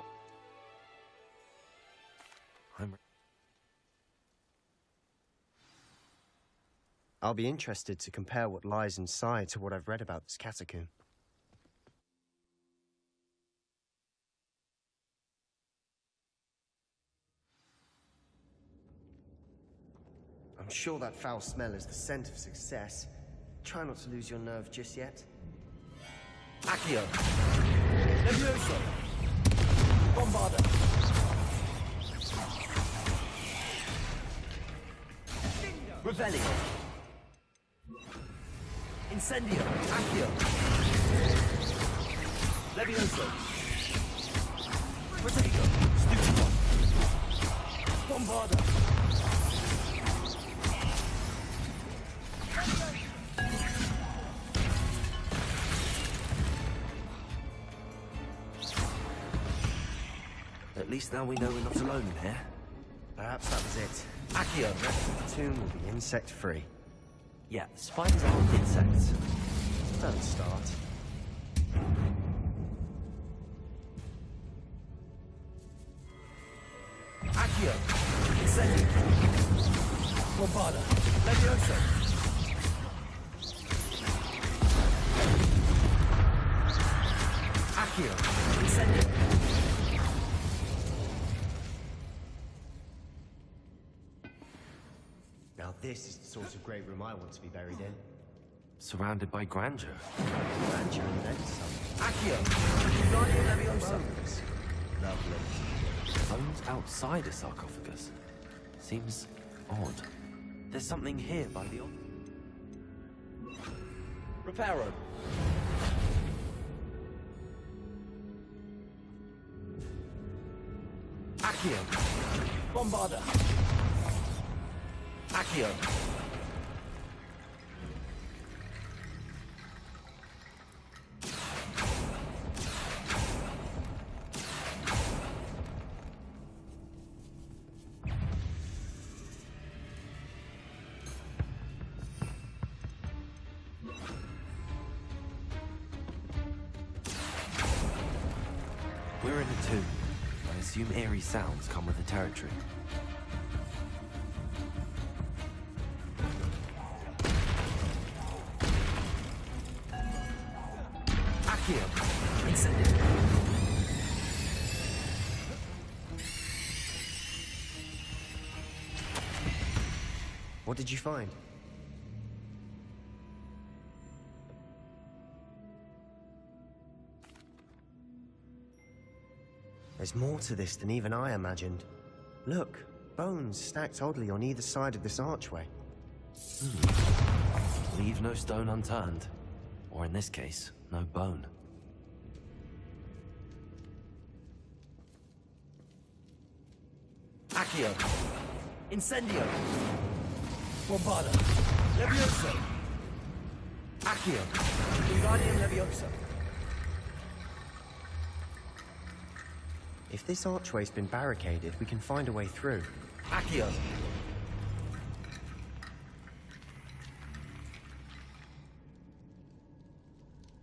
I'll be interested to compare what lies inside to what I've read about this catacomb. I'm sure that foul smell is the scent of success. Try not to lose your nerve just yet.
Accio! Levioso! Bombarda! Revelio! Incendio! Accio! Levioso! Protego! Stupefy! Bombarda! At least now we know we're not alone in here.
Perhaps that was it.
Accio!
The tomb will be insect-free.
Yeah, spiders aren't insects.
Don't start.
Accio! Incendio! Bombarda! Levioso! Accio! Incendio!
Now this is the sort of great room I want to be buried in.
Surrounded by grandeur.
Grandeur and then some.
Accio! Wingardium Leviosa!
Bones. Lovely.
Bones outside a sarcophagus. Seems odd. There's something here by the altar. Reparo! Accio! Bombarda! Accio! We're in a tomb. I assume eerie sounds come with the territory. Accio! Incendio!
What did you find? There's more to this than even I imagined. Look, bones stacked oddly on either side of this archway.
Leave no stone unturned. Or in this case, no bone. Accio! Incendio! Bombarda! Levioso! Accio! Wingardium Levioso!
If this archway's been barricaded, we can find a way through.
Accio!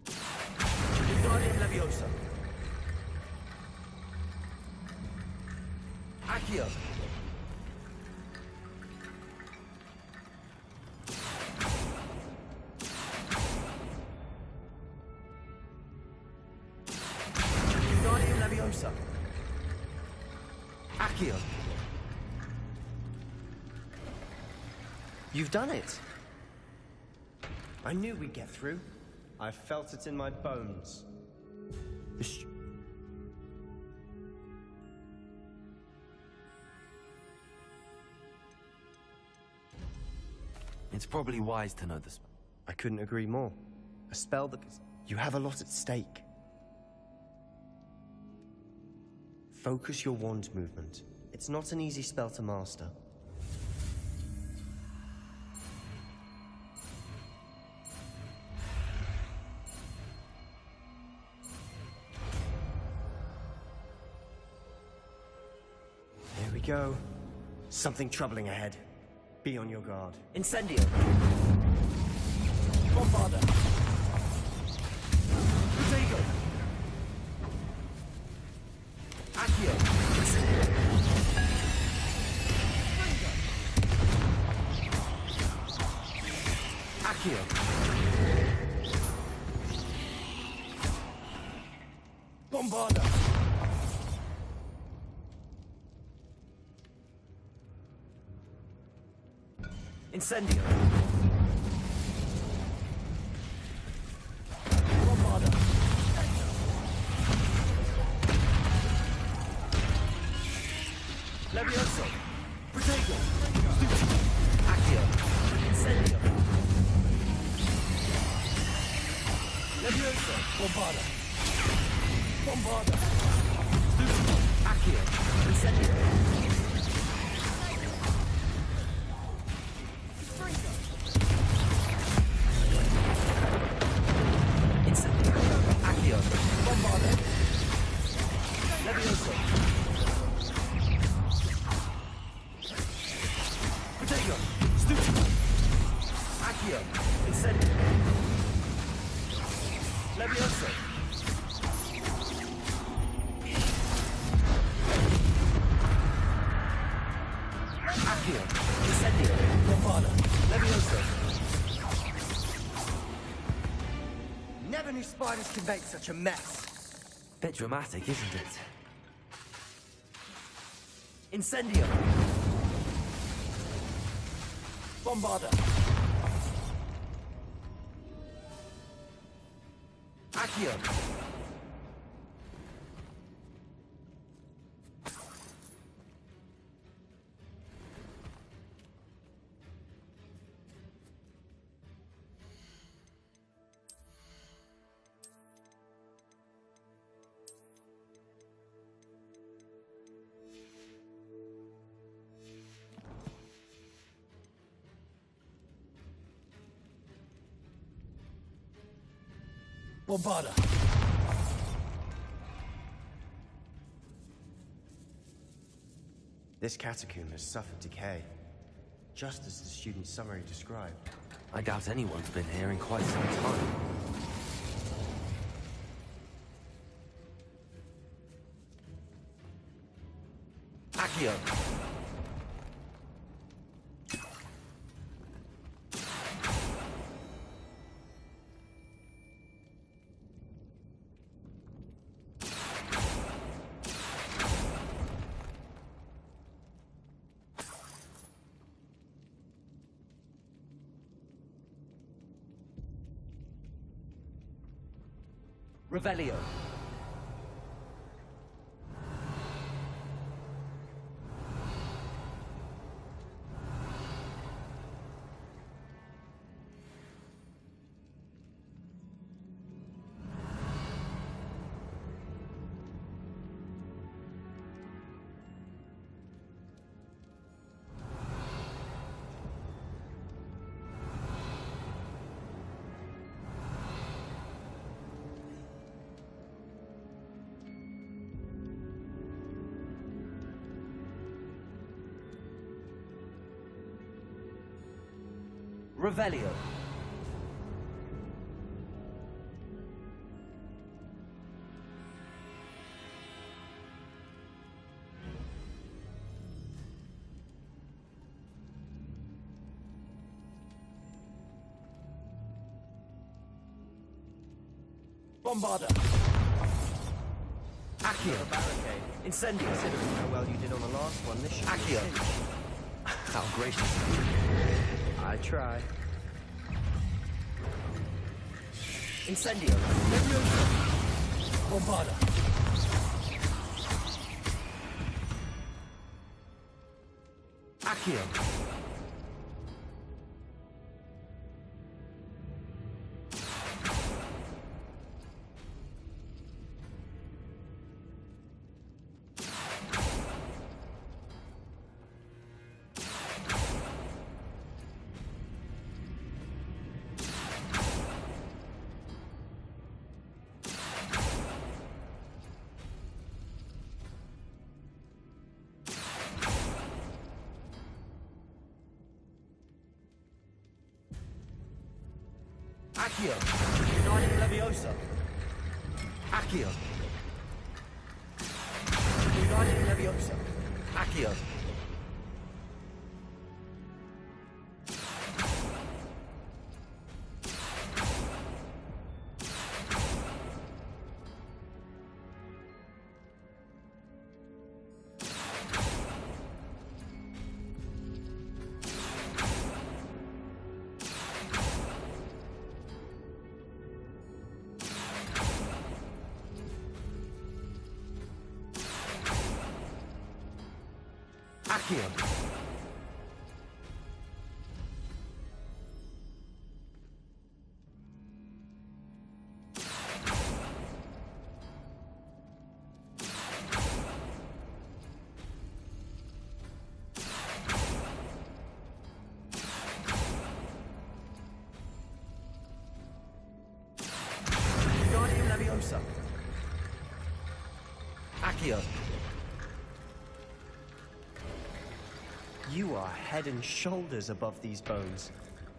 Wingardium Levioso! Accio! Wingardium Leviosa! Accio!
You've done it! I knew we'd get through. I felt it in my bones.
It's probably wise to know this.
I couldn't agree more. A spell that... You have a lot at stake. Focus your wand movement. It's not an easy spell to master. Here we go. Something troubling ahead. Be on your guard.
Incendio! Bombarda! Protego! Accio! Incendio! Accio! Bombarda! Incendio! Bombarda! Levioso! Protego! Accio! Incendio! Levioso! Bombarda! Bombarda! Accio! Incendio! Accio! Bombarda! Levioso! Protego! Stuccio! Accio! Incendio! Levioso! Accio! Incendio! Bombarda! Levioso!
Never knew spiders could make such a mess.
Bit dramatic, isn't it? Incendio! Bombarda! Accio! Bombarda!
This catacomb has suffered decay, just as the student's summary described.
I doubt anyone's been here in quite some time. Accio!
Revelio. Revelio. Bombarda. Accio.
Barricade.
Incendio.
Considering how well you did on the last one, this should
Accio.
be a cinch.
How gracious.
I try.
Incendio. Bombarda. Accio. Accio. United Leviosa. Accio. United Leviosa. Accio. Accio. Guardian Leviosa. Accio.
You are head and shoulders above these bones.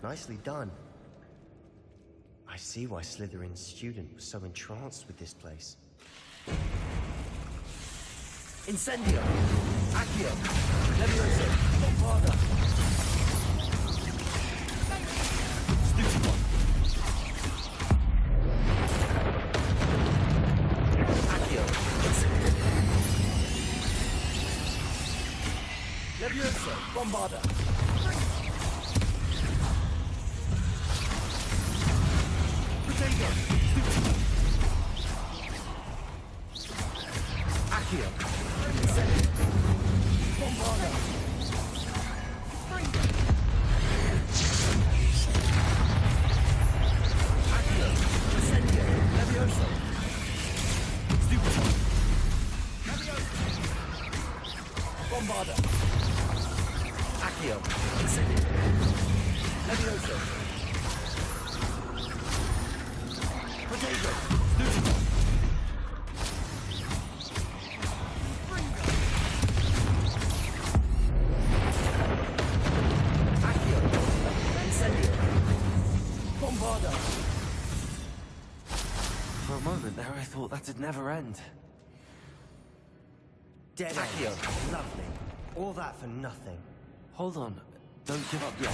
Nicely done. I see why Slytherin's student was so entranced with this place.
Incendio. Accio. Leviosa. Bombarda. Stupid one. Accio. Leviosa. Bombarda. Potato. Accio. Bombarda. Accio. Incendio. Leviosa. Stupid one. Bombarda. Accio. Incendio. Leviosa. Potato. Stupid one. Accio. Incendio. Bombarda.
For a moment there, I thought that'd never end.
Dead
Accio.
ends. Lovely. All that for nothing.
Hold on. Don't give up yet.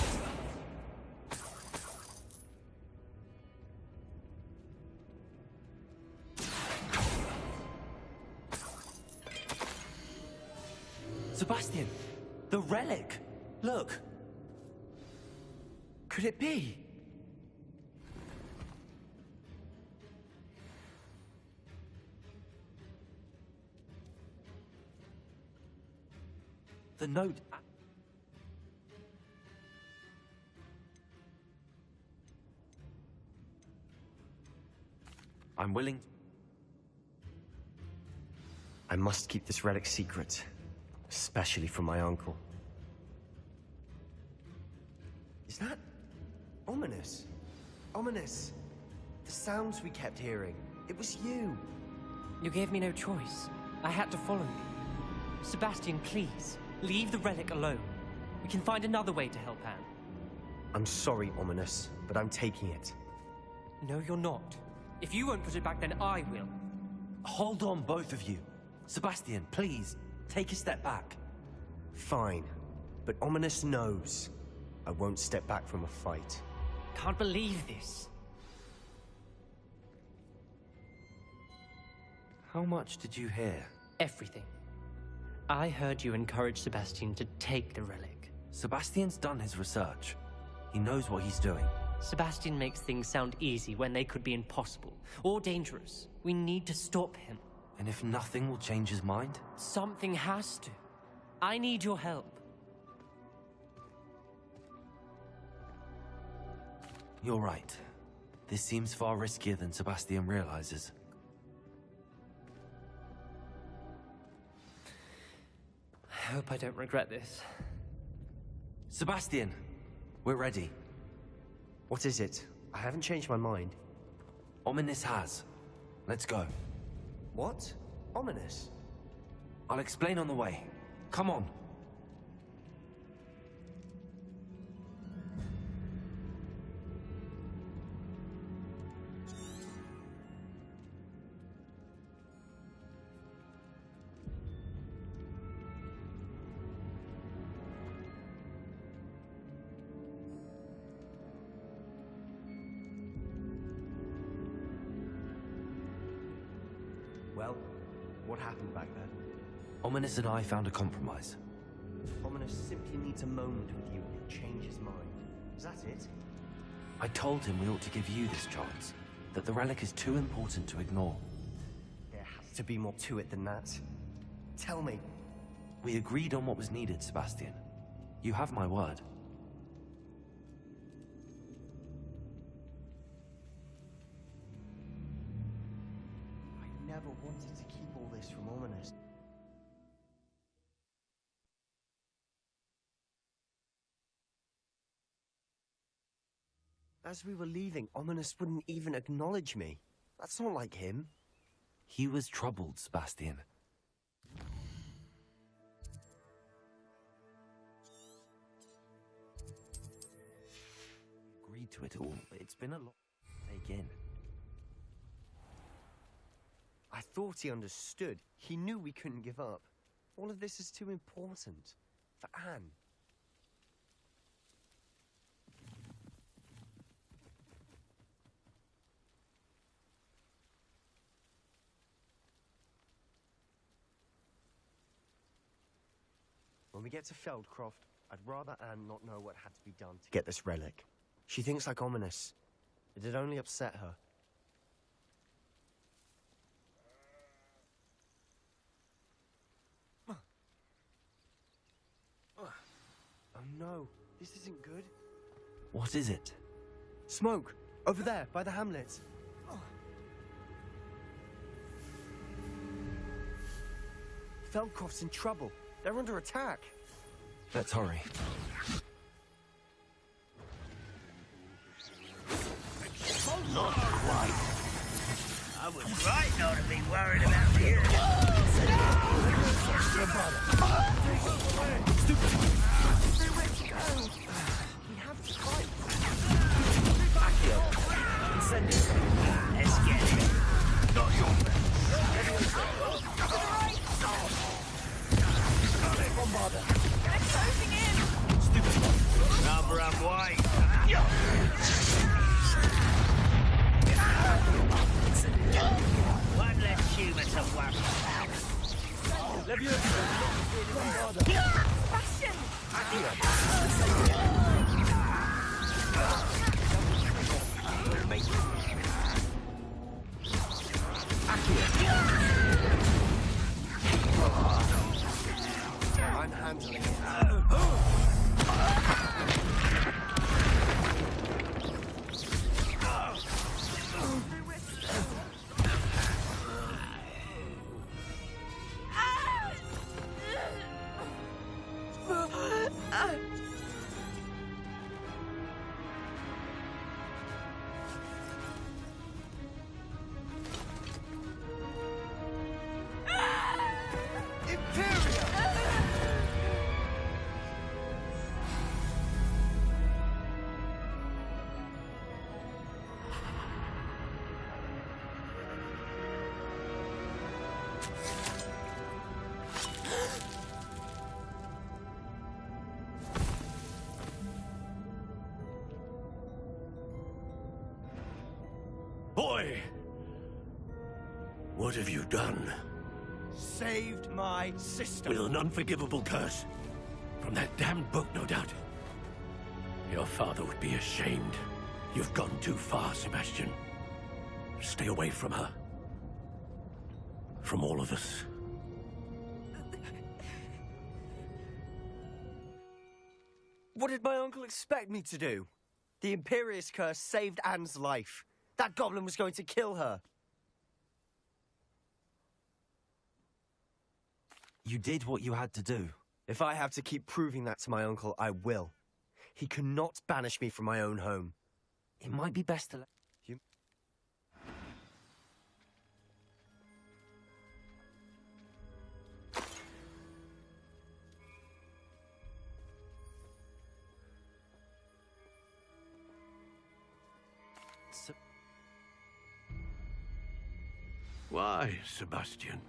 Sebastian! The relic! Look! Could it be? The note... I'm willing.
I must keep this relic secret, especially from my uncle. Is that ominous? Ominous! The sounds we kept hearing. It was you.
You gave me no choice. I had to follow you. Sebastian, please, leave the relic alone. We can find another way to help Anne.
I'm sorry, Ominous, but I'm taking it.
No, you're not. If you won't put it back, then I will.
Hold on, both of you. Sebastian, please, take a step back.
Fine, but Ominous knows I won't step back from a fight.
Can't believe this.
How much did you hear?
Everything. I heard you encourage Sebastian to take the relic.
Sebastian's done his research. He knows what he's doing.
Sebastian makes things sound easy when they could be impossible or dangerous. We need to stop him.
And if nothing will change his mind?
Something has to. I need your help.
You're right. This seems far riskier than Sebastian realizes.
I hope I don't regret this.
Sebastian, we're ready.
What is it? I haven't changed my mind.
Ominous has. Let's go.
What? Ominous?
I'll explain on the way. Come on.
Well, what happened back there?
Ominous and I found a compromise.
Ominous simply needs a moment with you and he'll change his mind. Is that it?
I told him we ought to give you this chance. That the relic is too important to ignore.
There has to be more to it than that. Tell me.
We agreed on what was needed, Sebastian. You have my word.
I never wanted to keep all this from Ominous. As we were leaving, Ominous wouldn't even acknowledge me. That's not like him.
He was troubled, Sebastian. Agreed to it all. It's been a lot to take in.
I thought he understood. He knew we couldn't give up. All of this is too important. For Anne. When we get to Feldcroft, I'd rather Anne not know what had to be done to get this relic. She thinks like Ominous. It'd only upset her. Oh no, this isn't good.
What is it?
Smoke! Over there, by the hamlet. Feldcroft's in trouble. They're under attack.
Let's hurry.
Not quite. I was right not to be worried about you.
We have to fight.
Back here. Incendio.
Let's get it. Not your
Bombarder.
They're closing in.
Stupid one.
Rubber and white. One less human to worry about.
Bastion!
Boy! What have you done?
Saved my sister.
With an unforgivable curse. From that damned book, no doubt. Your father would be ashamed. You've gone too far, Sebastian. Stay away from her. From all of us.
What did my uncle expect me to do? The Imperius curse saved Anne's life. That goblin was going to kill her.
You did what you had to do.
If I have to keep proving that to my uncle, I will. He cannot banish me from my own home.
It might be best to let
you...
Why, Sebastian?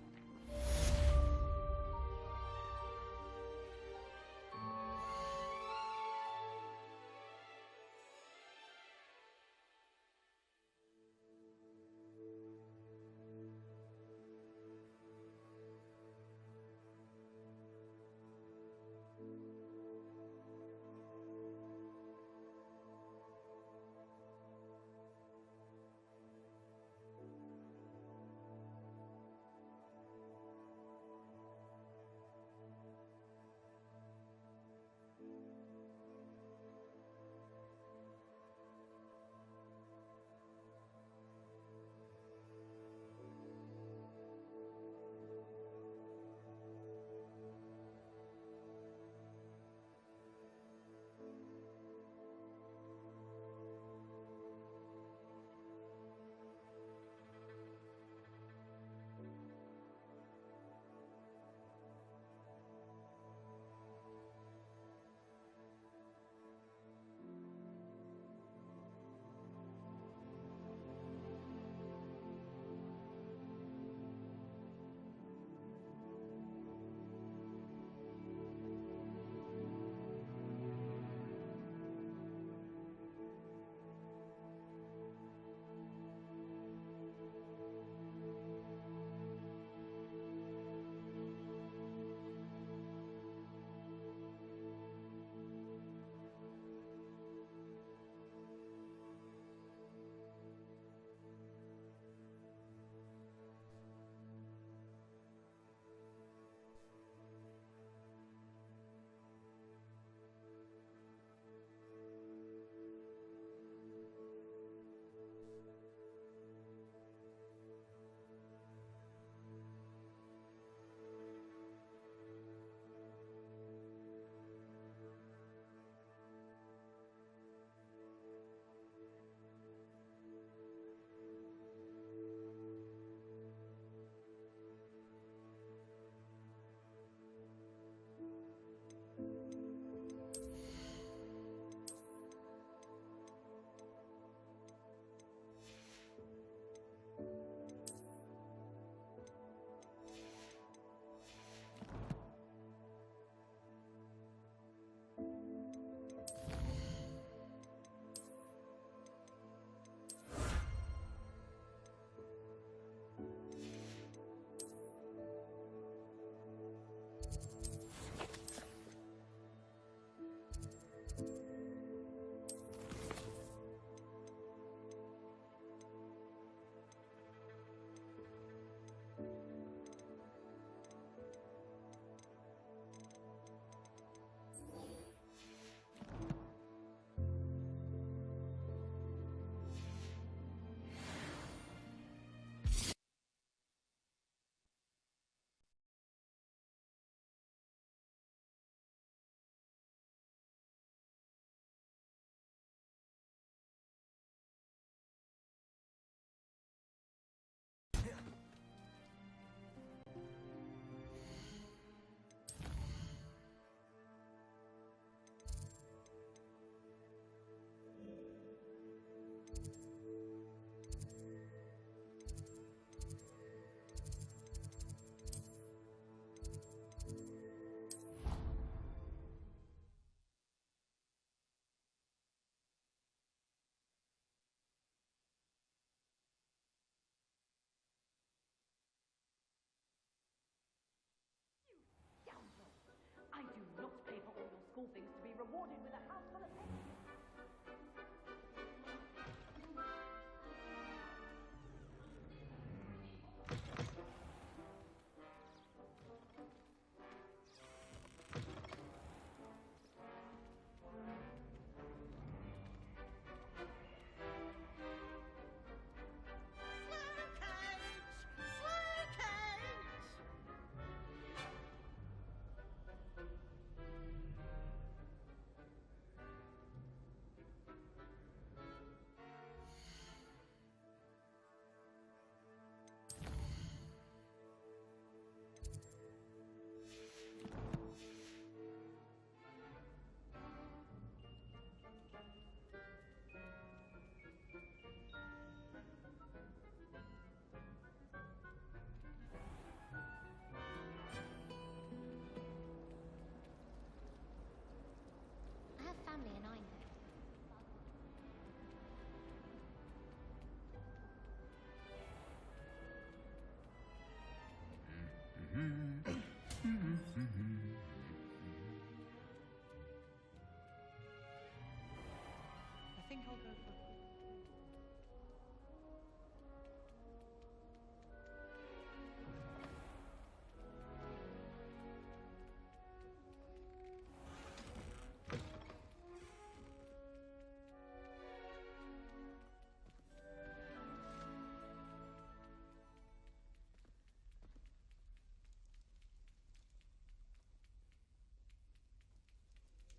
I'll go for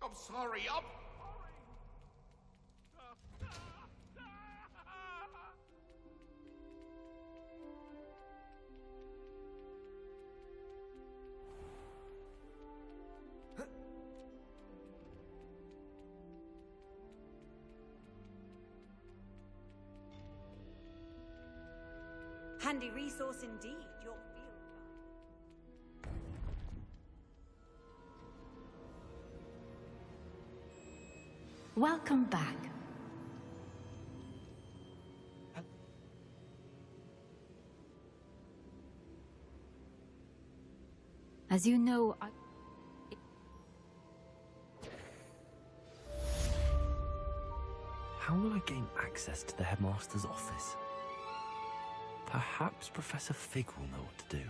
I'm sorry, I'm...
Handy resource indeed, your field guide.
Welcome back. As you know,
How will I gain access to the headmaster's office? Perhaps Professor Fig will know what to do.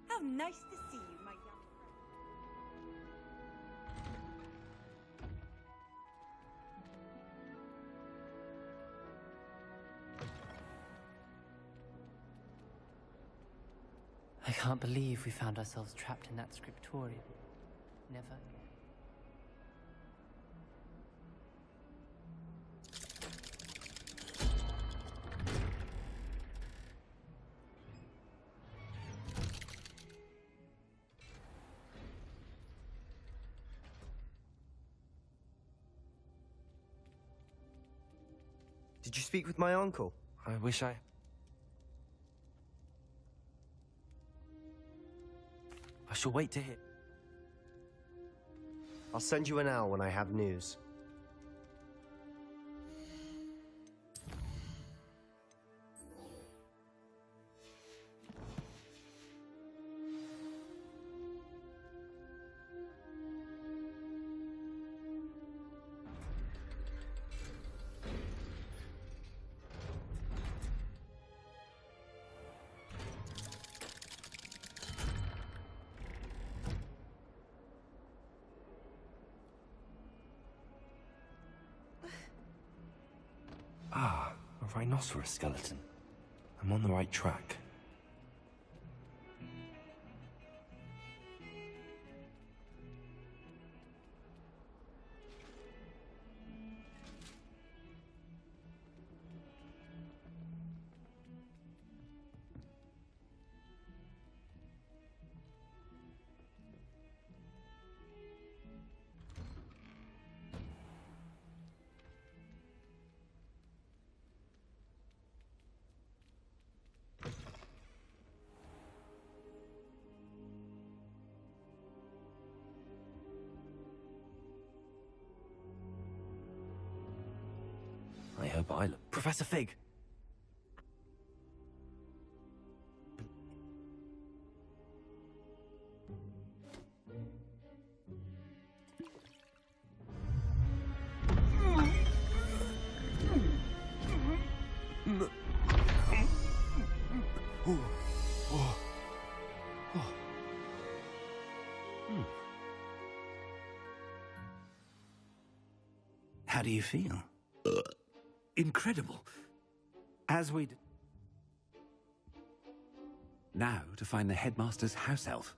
How nice to see you, my young friend.
I can't believe we found ourselves trapped in that scriptorium. Never again.
Did you speak with my uncle?
I wish I... I shall wait to hear...
I'll send you an owl when I have news.
Ah, a rhinoceros skeleton. I'm on the right track. I hope I look... Professor Fig!
How do you feel?
Incredible.
As we... Now to find the headmaster's house elf.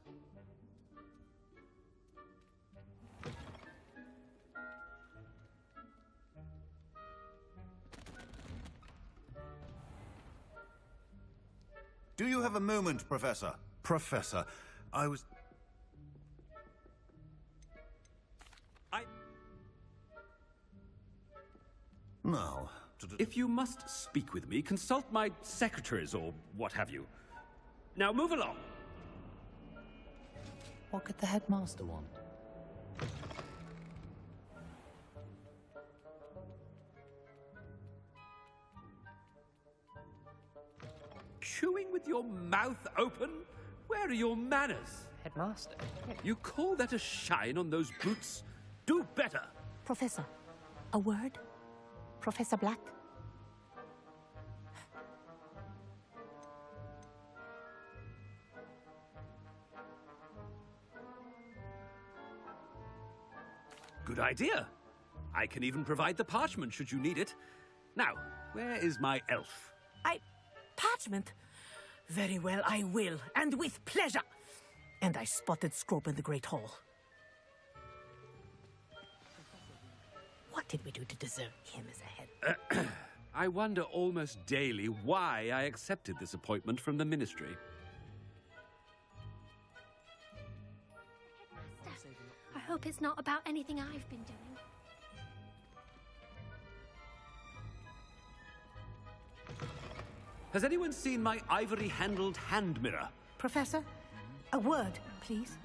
Do you have a moment, Professor? Professor, I was... Now,
If you must speak with me, consult my secretaries or what have you. Now move along.
What could the headmaster want?
Chewing with your mouth open? Where are your manners?
Headmaster.
You call that a shine on those boots? Do better.
Professor, a word? Professor Black?
Good idea. I can even provide the parchment should you need it. Now, where is my elf?
Parchment? Very well, I will, and with pleasure. And I spotted Scrope in the Great Hall. What did we do to deserve him as a head?
I wonder almost daily why I accepted this appointment from the Ministry.
I hope it's not about anything I've been doing.
Has anyone seen my ivory-handled hand mirror?
Professor, a word, please.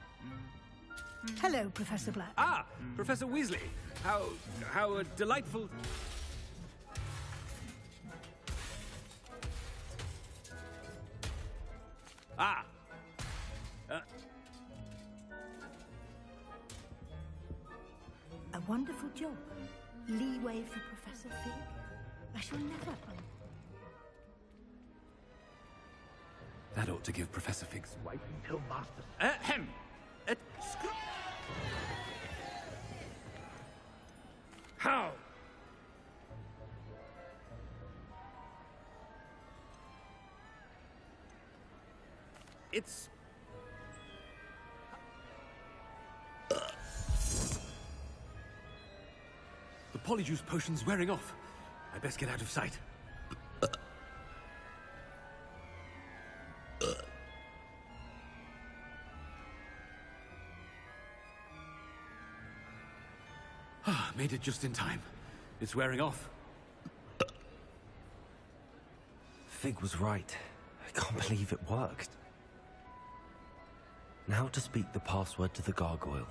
Hello, Professor Black.
Ah, Professor Weasley. How delightful. Ah.
A wonderful job. Leeway for Professor Fig. I shall never...
That ought to give Professor Fig's wife until master. Ahem. How? It's... The Polyjuice potion's wearing off. I best get out of sight. Made it just in time. It's wearing off.
Fig was right. I can't believe it worked. Now to speak the password to the gargoyle.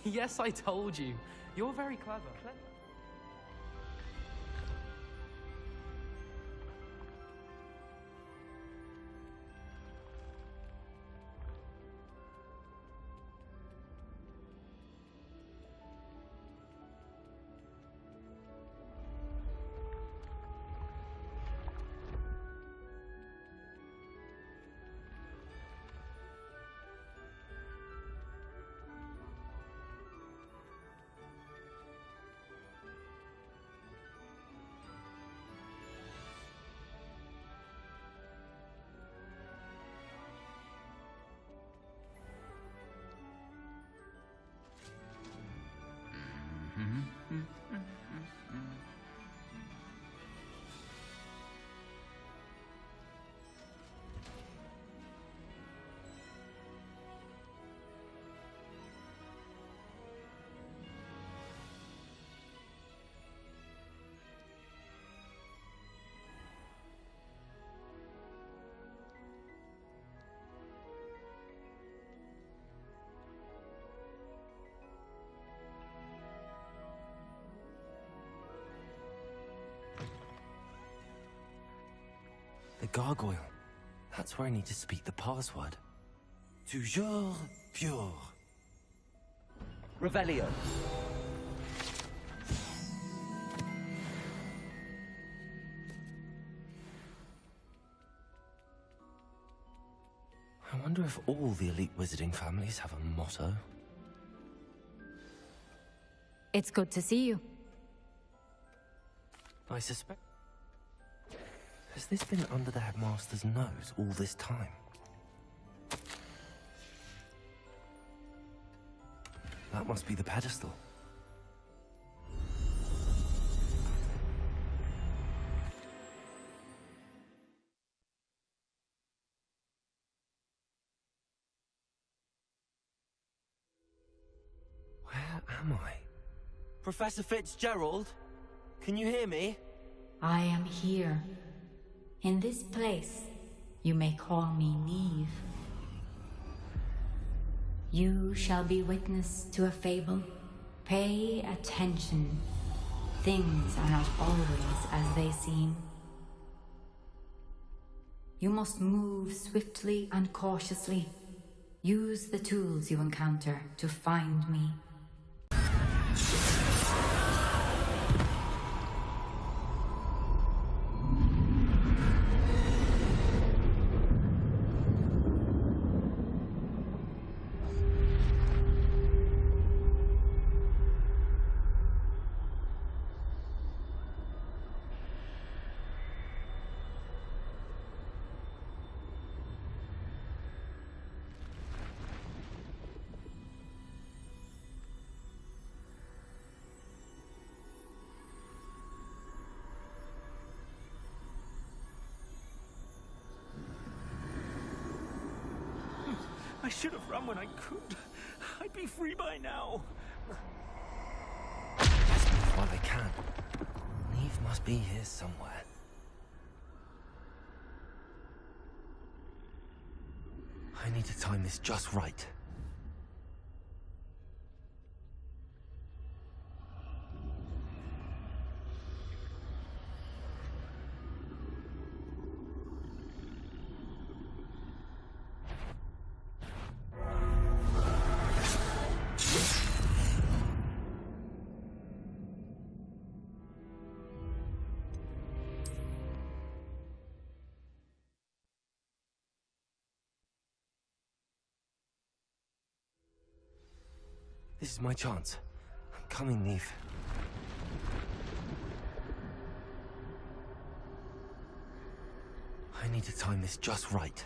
Yes, I told you. You're very clever.
The gargoyle. That's where I need to speak the password. Toujours pure.
Revelio.
I wonder if all the elite wizarding families have a motto.
It's good to see you.
I suspect... Has this been under the headmaster's nose all this time? That must be the pedestal. Where am I? Professor Fitzgerald? Can you hear me?
I am here. In this place, you may call me Neve. You shall be witness to a fable. Pay attention. Things are not always as they seem. You must move swiftly and cautiously. Use the tools you encounter to find me.
I should have run when I could. I'd be free by now.
While I can. Neve must be here somewhere. I need to time this just right. This is my chance. I'm coming, Neve. I need to time this just right.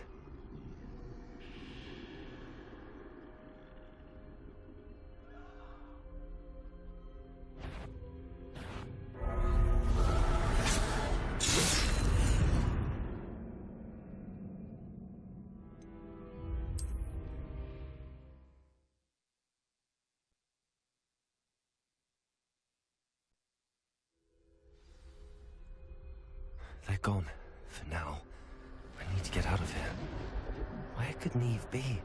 They're gone, for now. I need to get out of here. Where could Neve be?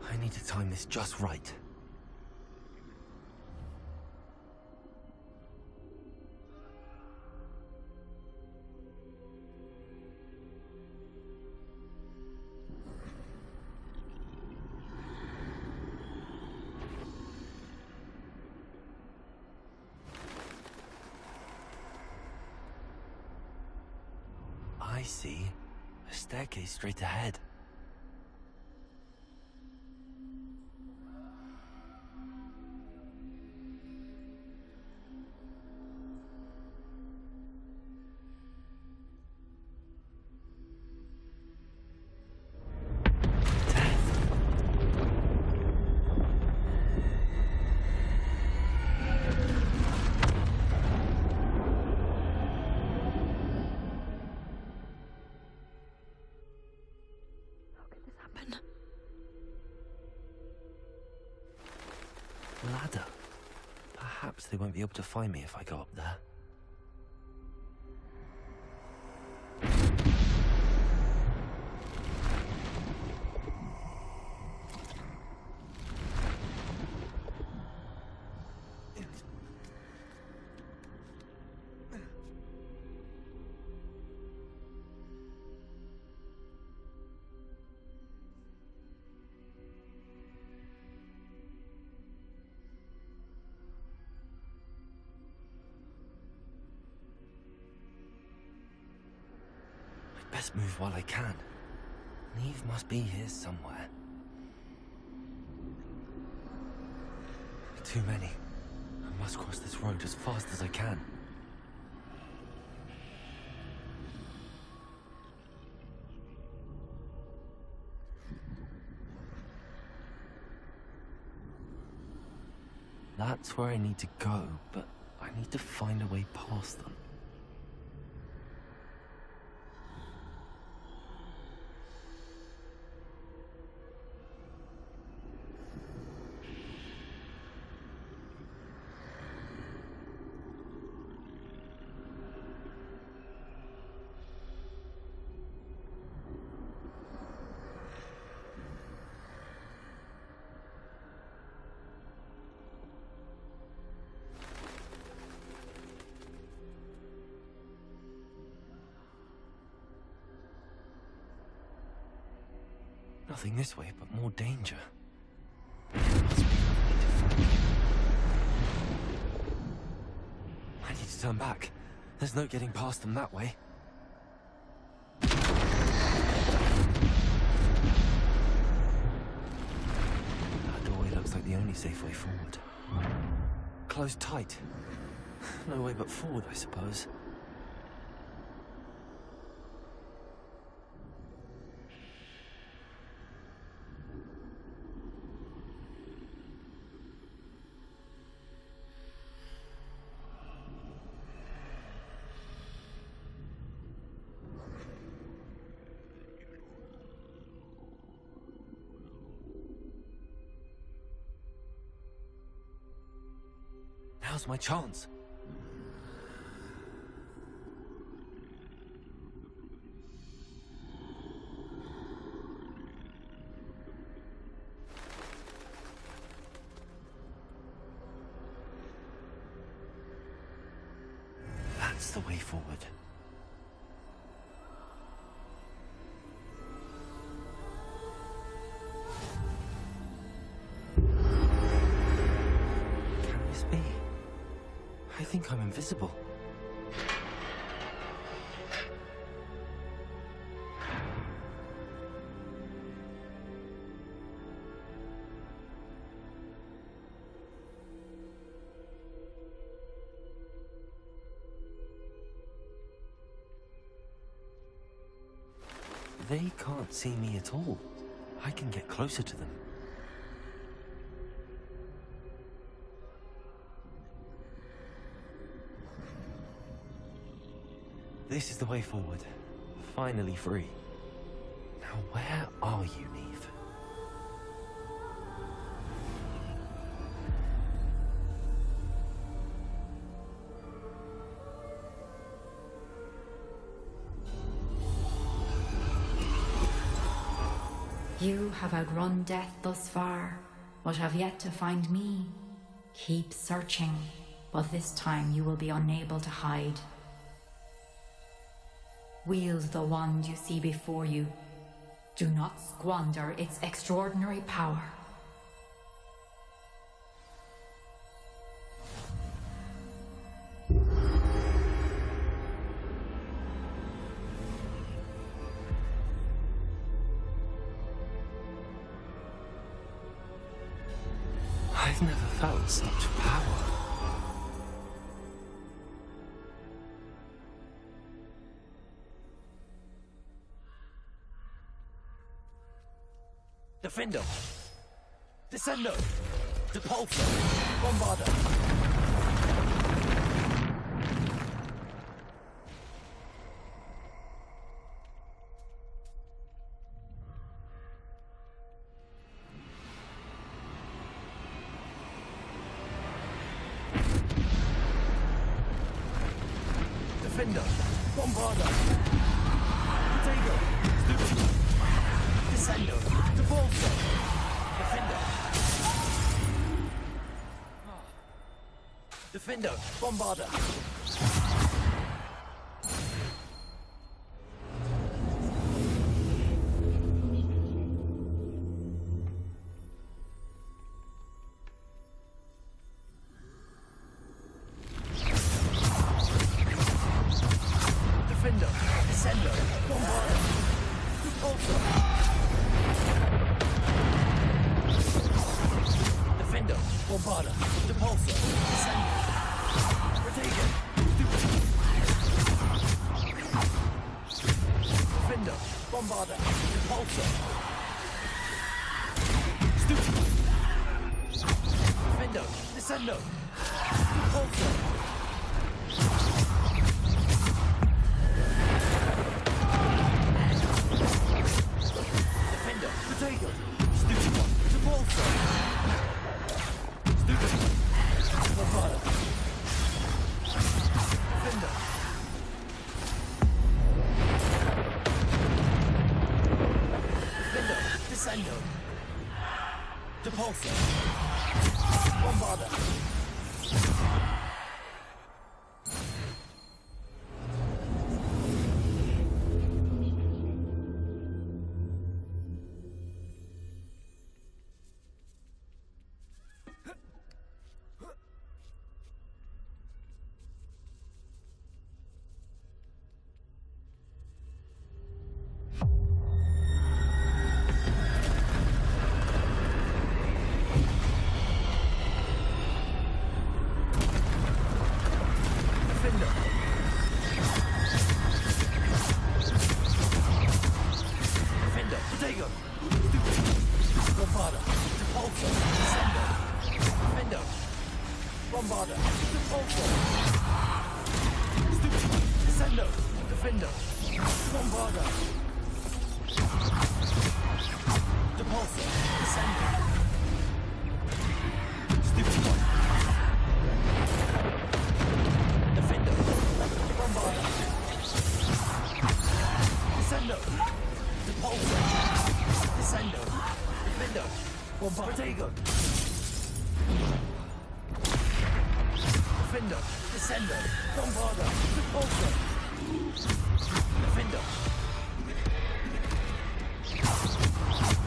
I need to time this just right. I see. A staircase straight ahead. Ladder. Perhaps they won't be able to find me if I go up there. Best move while I can. Neve must be here somewhere. Too many. I must cross this road as fast as I can. That's where I need to go, but I need to find a way past them. Nothing this way, but more danger. I need to turn back. There's no getting past them that way. That doorway looks like the only safe way forward. Closed tight. No way but forward, I suppose. Now's my chance. That's the way forward. Can this be? I think I'm invisible. They can't see me at all. I can get closer to them. This is the way forward. Finally free. Now where are you, Neve?
You have outrun death thus far, but have yet to find me. Keep searching, but this time you will be unable to hide. Wield the wand you see before you. Do not squander its extraordinary power.
I've never felt such power.
Defendo! Descendo! Depulso! Bombarda! Defender! Bombarda! Potato! Stupid! Descendo! Depulso! Defender! Defender! Bombarda! Defender! Descendo! Bombarda! Depulso! Defender! Bombarda! Depulso! Descendo! Protego! Defender! Bombarda! Depulso! Stupid! Defender! Descendo! Depulso! Defender! Potato! Stupid one! Depulso! Stupid! Bombarda! Defender! Defender! Descendo! Depulso! Bombarda! Defender! Defender! Potato! Bombarda! Depulso! Descendo! Defender! Bombarda! Depulso! Stupid! Descendo! Defender! Bombarda! Depulso! Descendo! Stupid one! Defender! Bombarda! Descendo! Depulso! Descendo! Defender! Bombarda! Protego! Defender! Descendo! Bombarda! Depulso! Defender!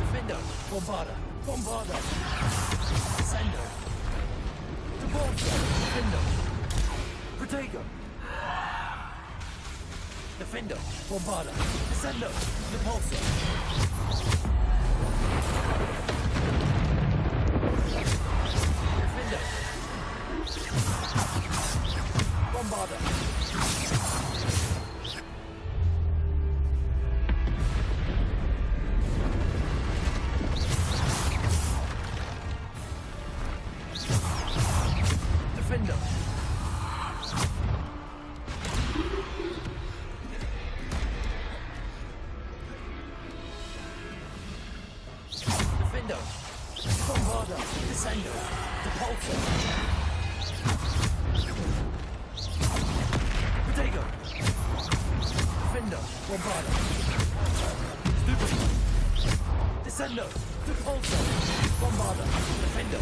Defender! Bombarda! Bombarda! Descendo! Depulso! Defender! Protego! Defender! Bombarda! Descendo! Depulso! Defender! Bombarda! Defender! Defender! Bombarda! Descendo! Depulso! Protego! Defender! Bombarda! Stupid!
Descendo! Repulso! Bombarda! Defendo!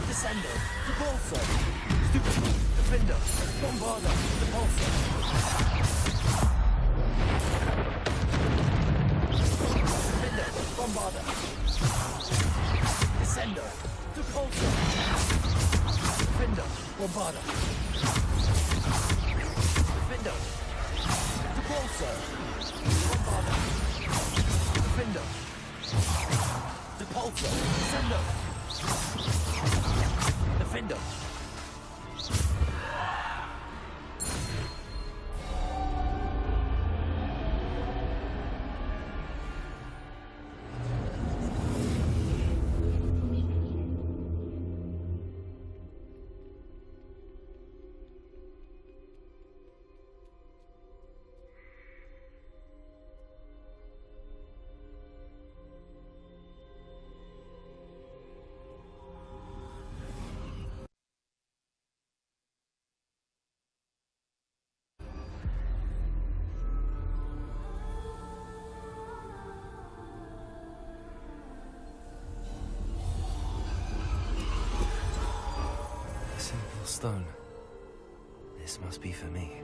Descendo! Repulso! Stupido! Defendo! Bombarda! Repulso! Defendo! Bombarda! Descendo! Repulso! Defendo! Bombarda! Defendo! Repulso! Bombarda! Defendo! Repulso! Descendo! Defendo! Simple stone. This must be for me.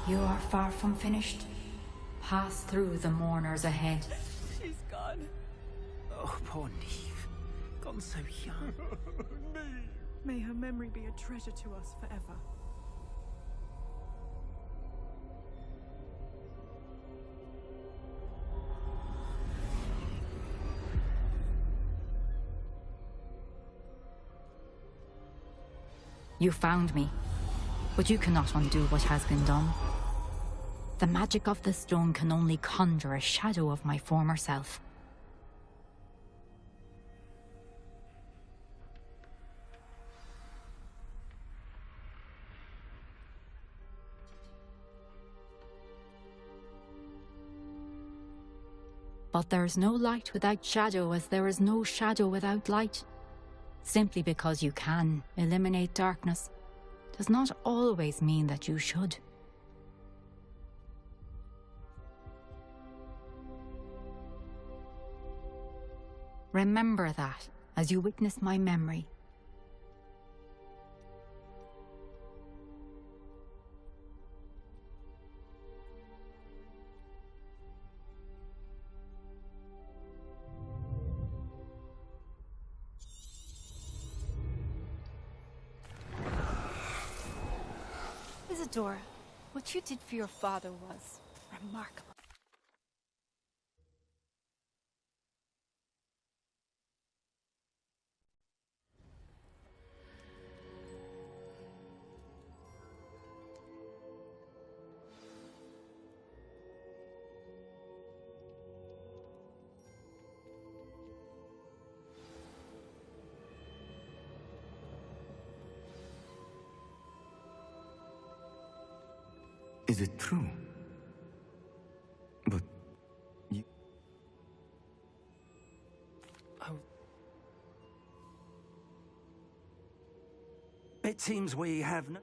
You are far from finished. Pass through the mourners ahead.
She's gone.
Oh, poor Neve. Gone so young.
May her memory be a treasure to us forever.
You found me, but you cannot undo what has been done. The magic of the stone can only conjure a shadow of my former self. But there is no light without shadow, as there is no shadow without light. Simply because you can eliminate darkness does not always mean that you should. Remember that as you witness my memory.
Isadora, what you did for your father was remarkable.
Is it true? But you...
Oh. It seems we have no...